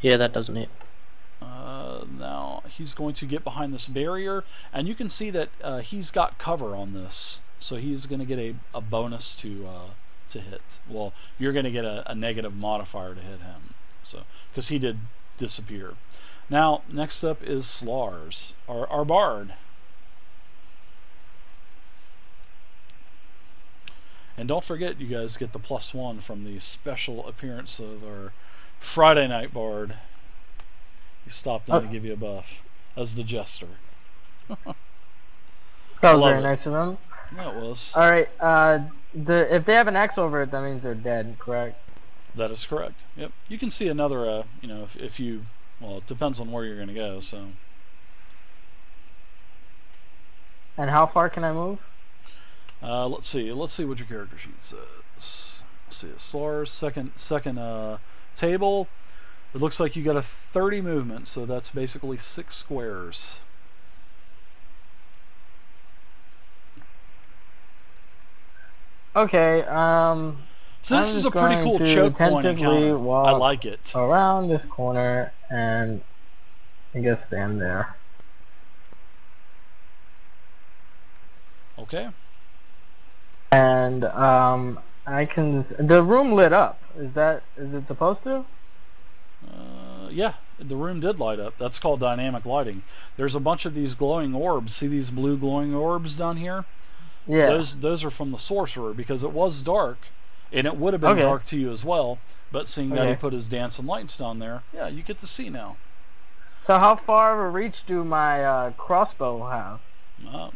Yeah, that doesn't hit. Now he's going to get behind this barrier, and you can see that he's got cover on this, so he's going to get a bonus to hit. Well, you're going to get a negative modifier to hit him, so because he did disappear. Now, next up is Slars, our bard. And don't forget, you guys get the +1 from the special appearance of our Friday night bard. He stopped in to give you a buff as the jester. That was very it. nice of them. Yeah, it was. Alright, if they have an X over it, that means they're dead, correct? That is correct. Yep. You can see another, if you, well, it depends on where you're going to go, so. And how far can I move? Let's see what your character sheet says. Let's see, Slars, second table. It looks like you got a 30 movement, so that's basically 6 squares. Okay, so this is a pretty cool choke point encounter. I like it. Around this corner and I guess stand there. Okay. And I can. The room lit up. Is it supposed to? Yeah, the room did light up. That's called dynamic lighting. There's a bunch of these glowing orbs. See these blue glowing orbs down here? Yeah. Those are from the sorcerer, because it was dark, and it would have been dark to you as well. But seeing that he put his dancing lights down there, yeah, you get to see now. So how far of a reach do my crossbow have?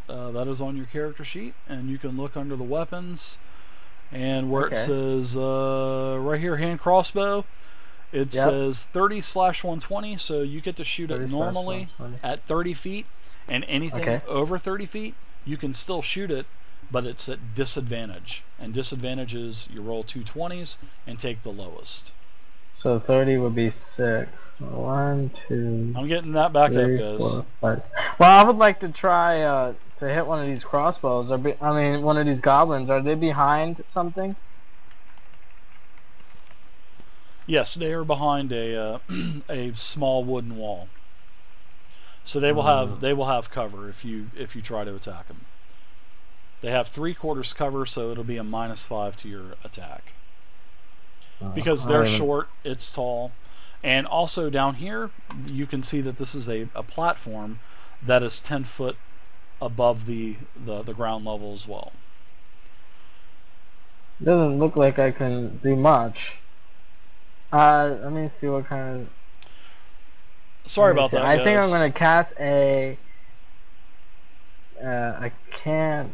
That is on your character sheet, and you can look under the weapons, and where it says right here, hand crossbow, it says 30/120, so you get to shoot it normally at 30 feet, and anything over 30 feet, you can still shoot it, but it's at disadvantage. And disadvantage is you roll 2 20s and take the lowest. So 30 would be 6. 1, 2. I'm getting that back 3, up, guys. 4, 5. Well, I would like to try to hit one of these crossbows. One of these goblins. Are they behind something? Yes, they are behind a small wooden wall. So they will have cover if you try to attack them. They have 3/4 cover, so it'll be a -5 to your attack. Because they're short, it's tall. And also down here, you can see that this is a platform that is 10 foot above the ground level as well. Doesn't look like I can do much. Let me see what kind of... Sorry about that, I think guys. I'm going to cast a... I can't...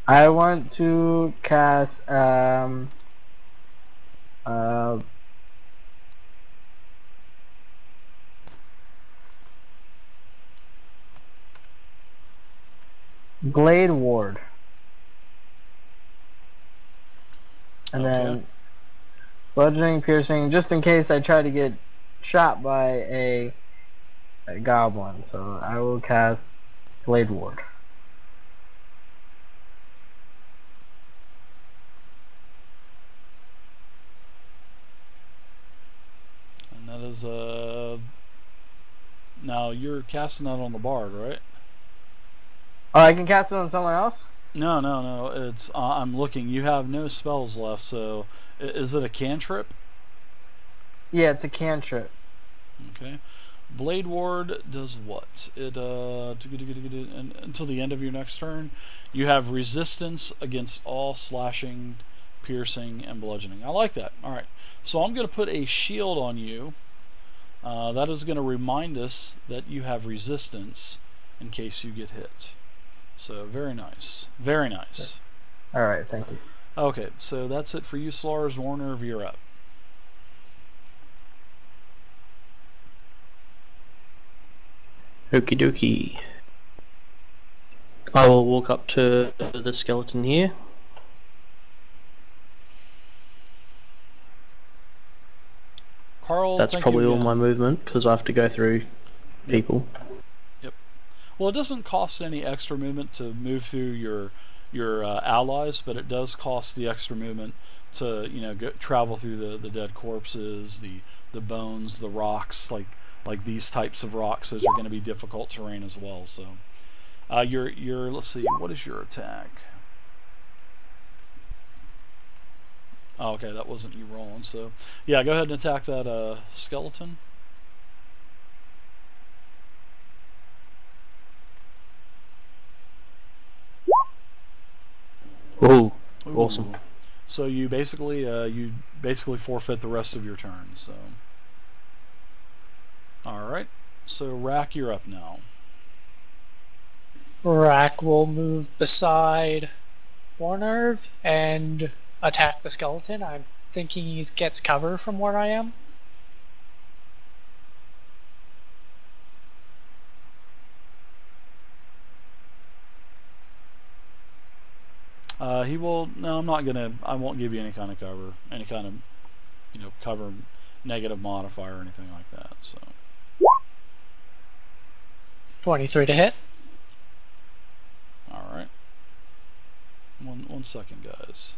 I want to cast Blade Ward. And then bludgeoning, piercing, just in case I try to get shot by a goblin. So I will cast Blade Ward. And that is now you're casting that on the bard, right? Oh, I can cast it on someone else? No. It's I'm looking. You have no spells left, so is it a cantrip? Yeah, it's a cantrip. Okay. Blade Ward does what? It until the end of your next turn, you have resistance against all slashing, piercing, and bludgeoning. I like that. All right. So I'm going to put a shield on you. That is going to remind us that you have resistance in case you get hit. So very nice. Very nice. Alright, thank you. Okay, so that's it for you, Slars. Warner, you're up. Okie dokie. I will walk up to the skeleton here. Carl, That's probably all my movement because I have to go through people. Well, it doesn't cost any extra movement to move through your allies, but it does cost the extra movement to travel through the dead corpses, the bones, the rocks, like these types of rocks. Those are going to be difficult terrain as well. So, your let's see, what is your attack? Oh, okay, that wasn't you rolling. So, yeah, go ahead and attack that skeleton. Ooh, awesome. So you basically forfeit the rest of your turn. So, all right. So Rack, you're up now. Rack will move beside Warnerv and attack the skeleton. I'm thinking he gets cover from where I am. He will. No, I'm not gonna. I won't give you any kind of cover, cover negative modifier or anything like that. So 23 to hit. All right. One second, guys.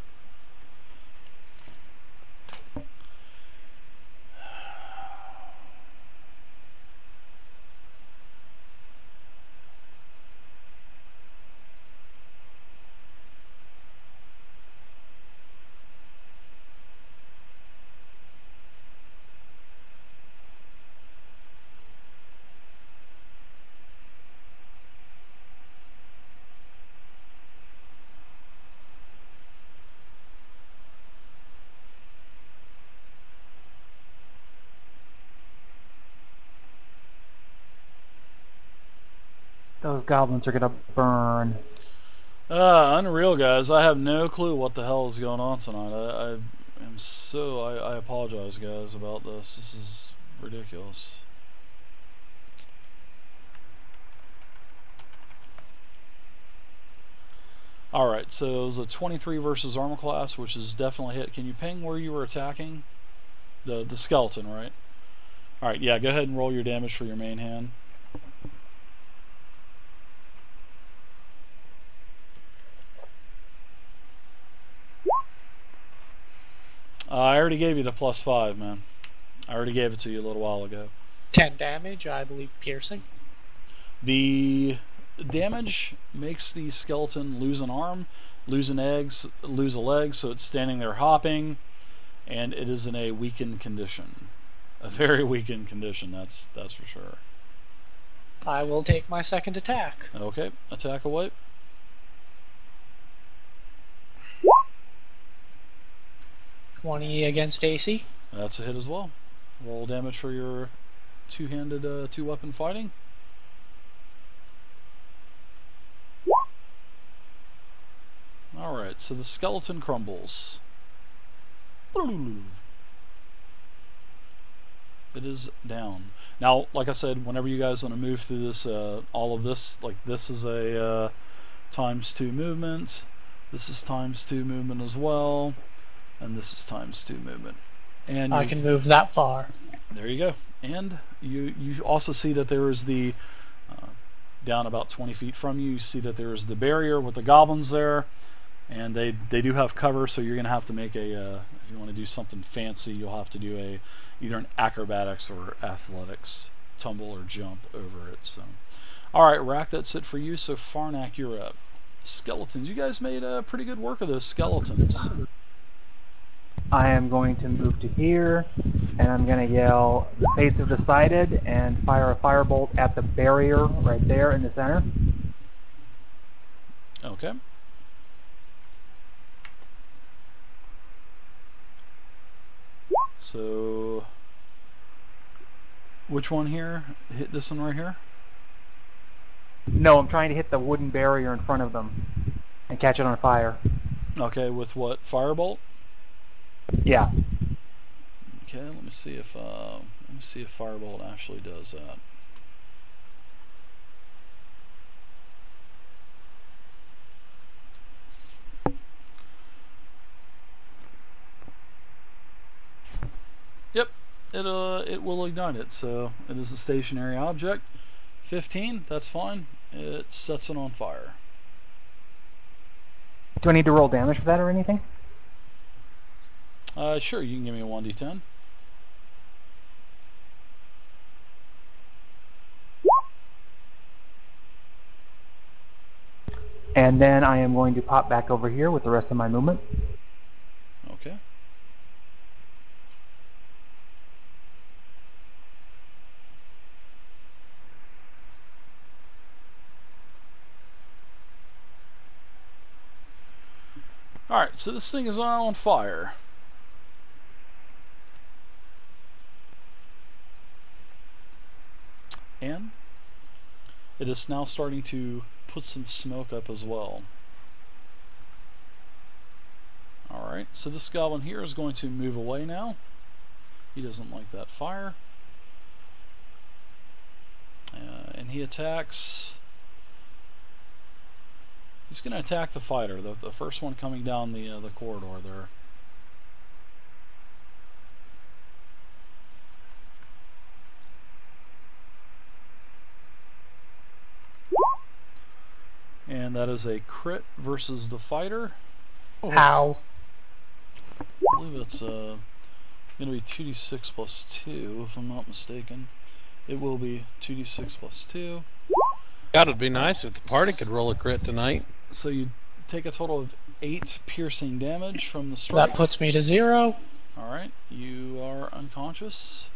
Those goblins are gonna burn. Unreal, guys. I have no clue what the hell is going on tonight. I apologize, guys, about this. This is ridiculous. Alright, so it was a 23 versus armor class, which is definitely hit. Can you ping where you were attacking? The skeleton, right? Alright, yeah, go ahead and roll your damage for your main hand. I already gave you the +5, man. I already gave it to you a little while ago. 10 damage, I believe piercing. The damage makes the skeleton lose an arm, lose an eggs, lose a leg, so it's standing there hopping, and it is in a weakened condition. A very weakened condition, that's for sure. I will take my second attack. Okay, attack away. $20 against AC. That's a hit as well. Roll damage for your two-handed, two-weapon fighting. Alright, so the skeleton crumbles. It is down. Now, like I said, whenever you guys want to move through this, all of this, like this is a ×2 movement. This is ×2 movement as well. And this is ×2 movement. And I can move that far. there you go. And you also see that there is the down about 20 feet from you. You see that there is the barrier with the goblins there, and they do have cover. So you're gonna have to make a if you want to do something fancy, you'll have to do either an acrobatics or athletics tumble or jump over it. So, all right, Rack, that's it for you. So Farnak, you're up. Skeletons. You guys made pretty good work of those skeletons. I am going to move to here, and I'm going to yell, "The fates have decided," and fire a firebolt at the barrier right there in the center. Okay. So, which one here? Hit this one right here? No, I'm trying to hit the wooden barrier in front of them and catch it on fire. Okay, with what? Firebolt? Yeah. Okay, let me see if Firebolt actually does that. Yep, it will ignite it. So it is a stationary object. 15, that's fine. It sets it on fire. Do I need to roll damage for that or anything? Sure, you can give me a 1d10. And then I am going to pop back over here with the rest of my movement. Okay. Alright, so this thing is on fire. And it is now starting to put some smoke up as well. Alright, so this goblin here is going to move away now. He doesn't like that fire. And he attacks... He's going to attack the fighter, the first one coming down the corridor there. And that is a crit versus the fighter. Ow. I believe it's going to be 2d6 plus 2, if I'm not mistaken. It will be 2d6 plus 2. God, it'd be nice if the party could roll a crit tonight. So you take a total of 8 piercing damage from the strike. That puts me to 0. Alright, you are unconscious.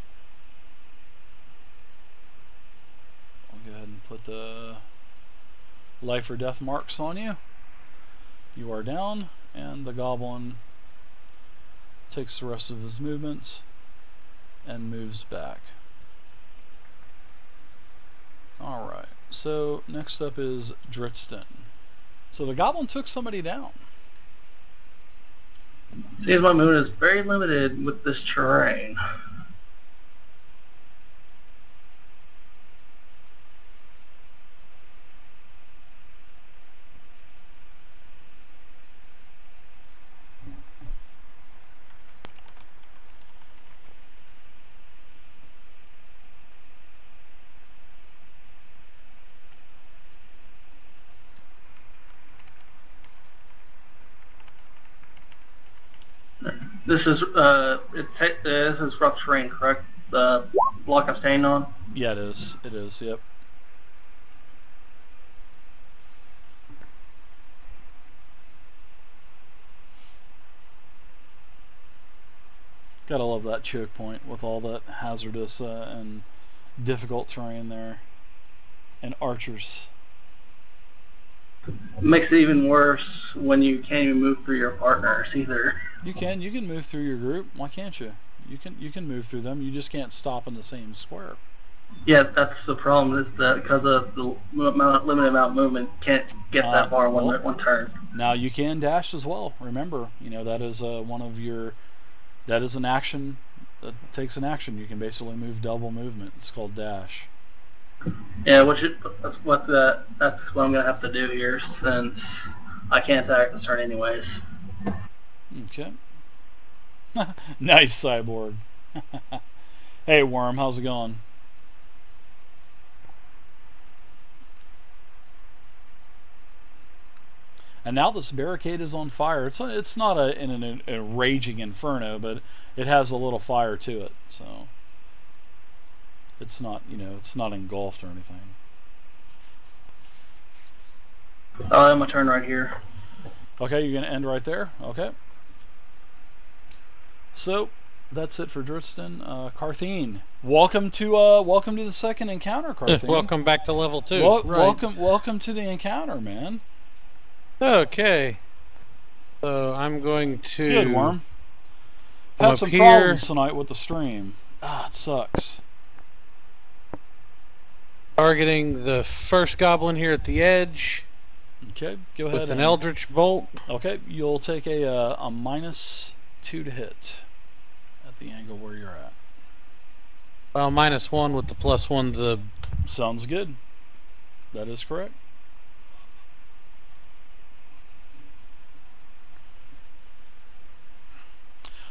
I'll go ahead and put the life or death marks on you. You are down, and the goblin takes the rest of his movements and moves back. Alright, so next up is Dritston. So the goblin took somebody down. Seems my moon is very limited with this terrain. This is this is rough terrain, correct? The block I'm standing on. Yeah, it is. It is. Yep. Gotta love that choke point with all that hazardous and difficult terrain there. And archers. Makes it even worse when you can't even move through your partners either. You can move through your group. Why can't you? You can move through them. You just can't stop in the same square. Yeah, that's the problem. Is that because of the limited amount of movement, can't get that far one turn. Now you can dash as well. Remember, that is one of your. That is an action that takes an action. You can basically move double movement. It's called dash. Yeah, that's what I'm gonna have to do here since I can't attack this turn anyways. Okay. Nice, Cyborg. Hey, Worm, how's it going? And now this barricade is on fire. It's not a raging inferno, but it has a little fire to it. So it's not it's not engulfed or anything. I'll have my turn right here. Okay, you're gonna end right there. Okay. So that's it for Dritston. Carthene, welcome to the second encounter, Carthene. Welcome back to level 2. Welcome to the encounter, man. Okay. So I'm going to. Good, Worm. Had some problems tonight with the stream. It sucks. Targeting the first goblin here at the edge. Okay, go ahead. With an Eldritch Bolt. Okay, you'll take a -2 to hit at the angle where you're at. Well, -1 with the +1 to the. Sounds good. That is correct.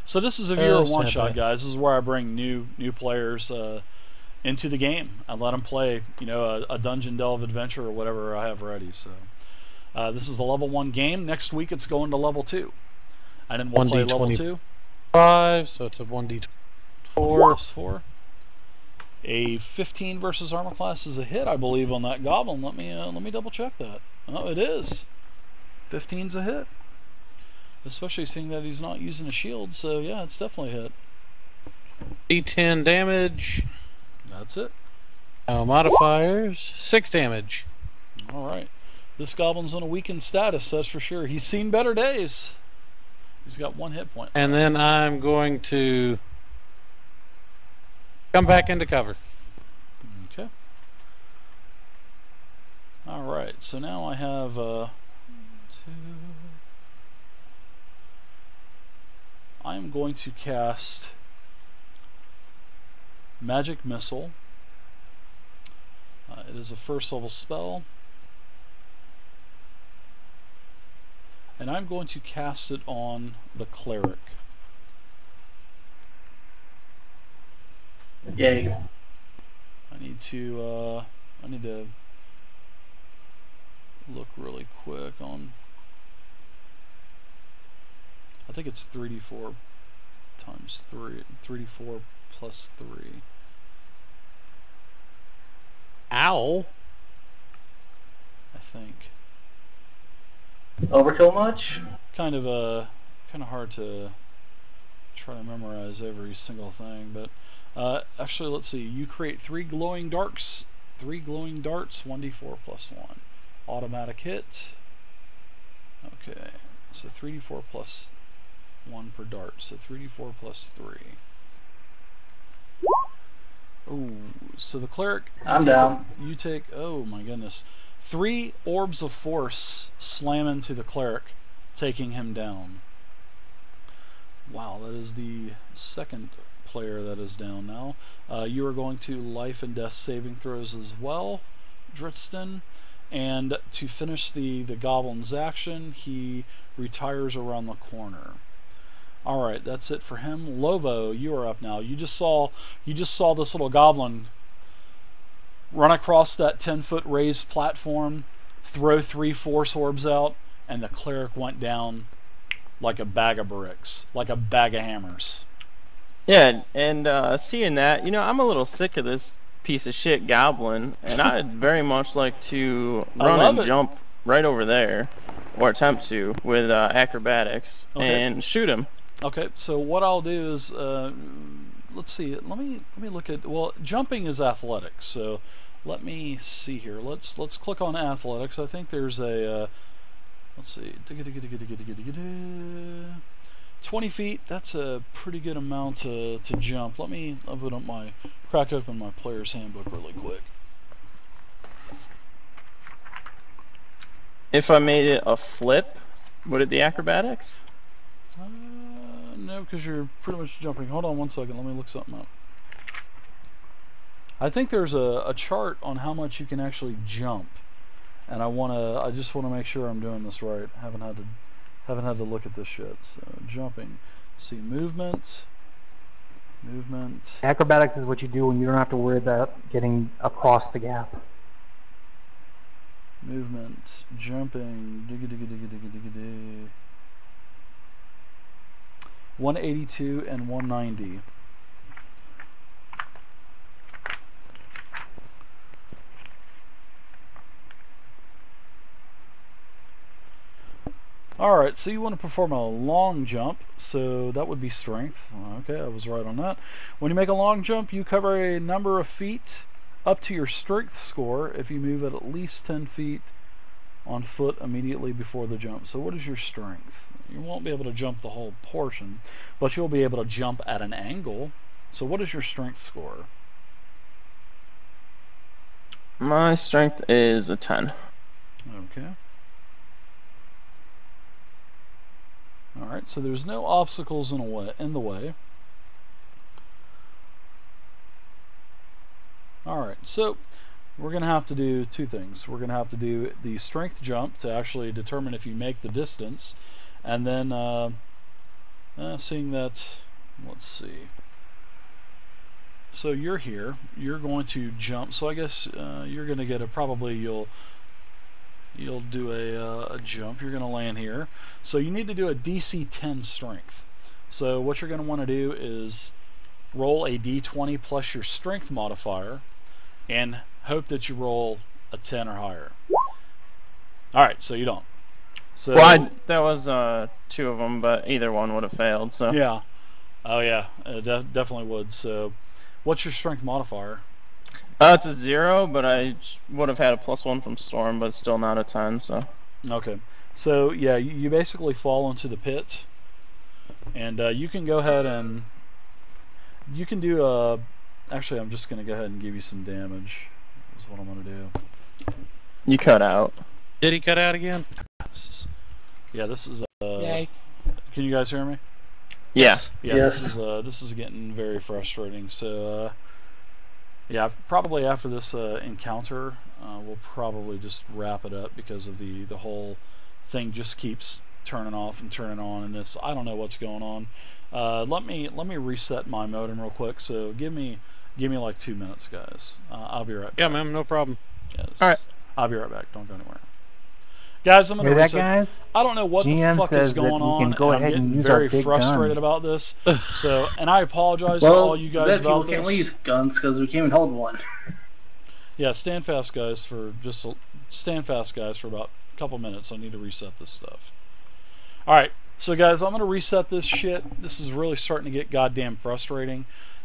So this is a viewer one-shot, guys. This is where I bring new players into the game. I let them play, a Dungeon Delve adventure or whatever I have ready. So this is the level 1 game. Next week it's going to level 2, and then we'll play level 2. 5, so it's a 1d4 plus 4. A 15 versus armor class is a hit, I believe, on that goblin. Let me double check that. Oh, it is. 15's a hit. Especially seeing that he's not using a shield, so yeah, it's definitely a hit. D10 damage. That's it. Modifiers. 6 damage. Alright. This goblin's on a weakened status, that's for sure. He's seen better days. He's got 1 hit point. And then I'm going to come back into cover. Okay. Alright, so now I have 2. I am going to cast Magic Missile. It is a first level spell. And I'm going to cast it on the Cleric. Yay. I need to look really quick on. I think it's 3d4 times 3. 3d4 plus 3. Ow! I think. Overkill much? Kind of hard to try to memorize every single thing, but actually, let's see. You create 3 glowing darts. 3 glowing darts. 1d4 plus 1. Automatic hit. Okay. So 3d4 plus 1 per dart, so 3d4 plus 3. Ooh, so the cleric. I'm down. You take, oh my goodness, 3 orbs of force slam into the cleric, taking him down. Wow, that is the second player that is down now. You are going to life and death saving throws as well, Dritston. And to finish the goblin's action, he retires around the corner. Alright, that's it for him. Lovo, you are up now. You just saw this little goblin run across that 10-foot raised platform, throw 3 force orbs out, and the cleric went down like a bag of bricks, like a bag of hammers. Yeah, and seeing that, I'm a little sick of this piece of shit goblin, and I'd very much like to run and jump right over there, or attempt to, with acrobatics, and shoot him. Okay, so what I'll do is, let's see. Let me look at. Well, jumping is athletics, so let me see here. Let's click on athletics. I think there's a. Let's see. 20 feet. That's a pretty good amount to jump. Let me open up crack open my player's handbook really quick. If I made it a flip, would it be acrobatics? No, because you're pretty much jumping. Hold on one second. Let me look something up. I think there's a chart on how much you can actually jump, and I just wanna make sure I'm doing this right. Haven't had to look at this shit. So jumping. See movement. Acrobatics is what you do when you don't have to worry about getting across the gap. Movement. Jumping. 182 and 190. Alright, so you want to perform a long jump, so that would be strength. Okay, I was right on that. When you make a long jump, you cover a number of feet up to your strength score if you move at least 10 feet on foot immediately before the jump. So what is your strength? You won't be able to jump the whole portion, but you'll be able to jump at an angle. So what is your strength score? My strength is a 10. Okay. Alright, so there's no obstacles in the way. Alright, so we're going to have to do two things. We're going to have to do the strength jump to actually determine if you make the distance. And then, seeing that, let's see. So you're here. You're going to jump. So I guess you're going to get you'll do a jump. You're going to land here. So you need to do a DC 10 strength. So what you're going to want to do is roll a D20 plus your strength modifier and hope that you roll a 10 or higher. Alright, so you don't. So well, that was 2 of them, but either one would have failed. So yeah. Oh yeah, definitely would. So what's your strength modifier? It's a 0, but I would have had a +1 from Storm, but still not a 10, so. Okay. So, yeah, you basically fall into the pit, and you can go ahead and... You can do actually, I'm just going to go ahead and give you some damage. That's what I'm going to do. You cut out. Did he cut out again? This is... Yeah. Can you guys hear me? Yeah. Yeah, Yes. this is getting very frustrating, so... yeah, probably after this encounter, we'll probably just wrap it up because of the whole thing just keeps turning off and turning on, and I don't know what's going on. Let me reset my modem real quick. So give me like 2 minutes, guys. I'll be right back. Yeah, ma'am, no problem. Yeah, all right. I'll be right back. Don't go anywhere. Guys, I'm gonna Hear that, reset. guys? I don't know what GM the fuck is says that going we on, can go and I'm ahead and getting use our very big frustrated guns. about this. So, and I apologize to Well, all you guys people about can't this. use guns because we can't even hold one. Yeah, stand fast, guys, for about a couple minutes. I need to reset this stuff. Alright, so guys, I'm going to reset this shit. This is really starting to get goddamn frustrating.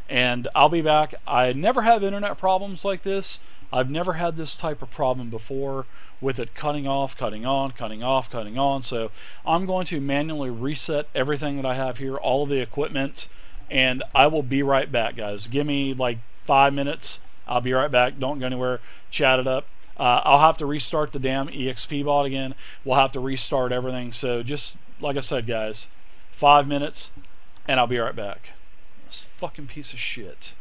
And I'll be back. I never have internet problems like this. I've never had this type of problem before with it cutting off, cutting on, cutting off, cutting on. So I'm going to manually reset everything that I have here, all of the equipment, and I will be right back, guys. Give me like 5 minutes. I'll be right back. Don't go anywhere. Chat it up. I'll have to restart the damn EXP bot again. We'll have to restart everything. So just like I said, guys, 5 minutes, and I'll be right back. This fucking piece of shit.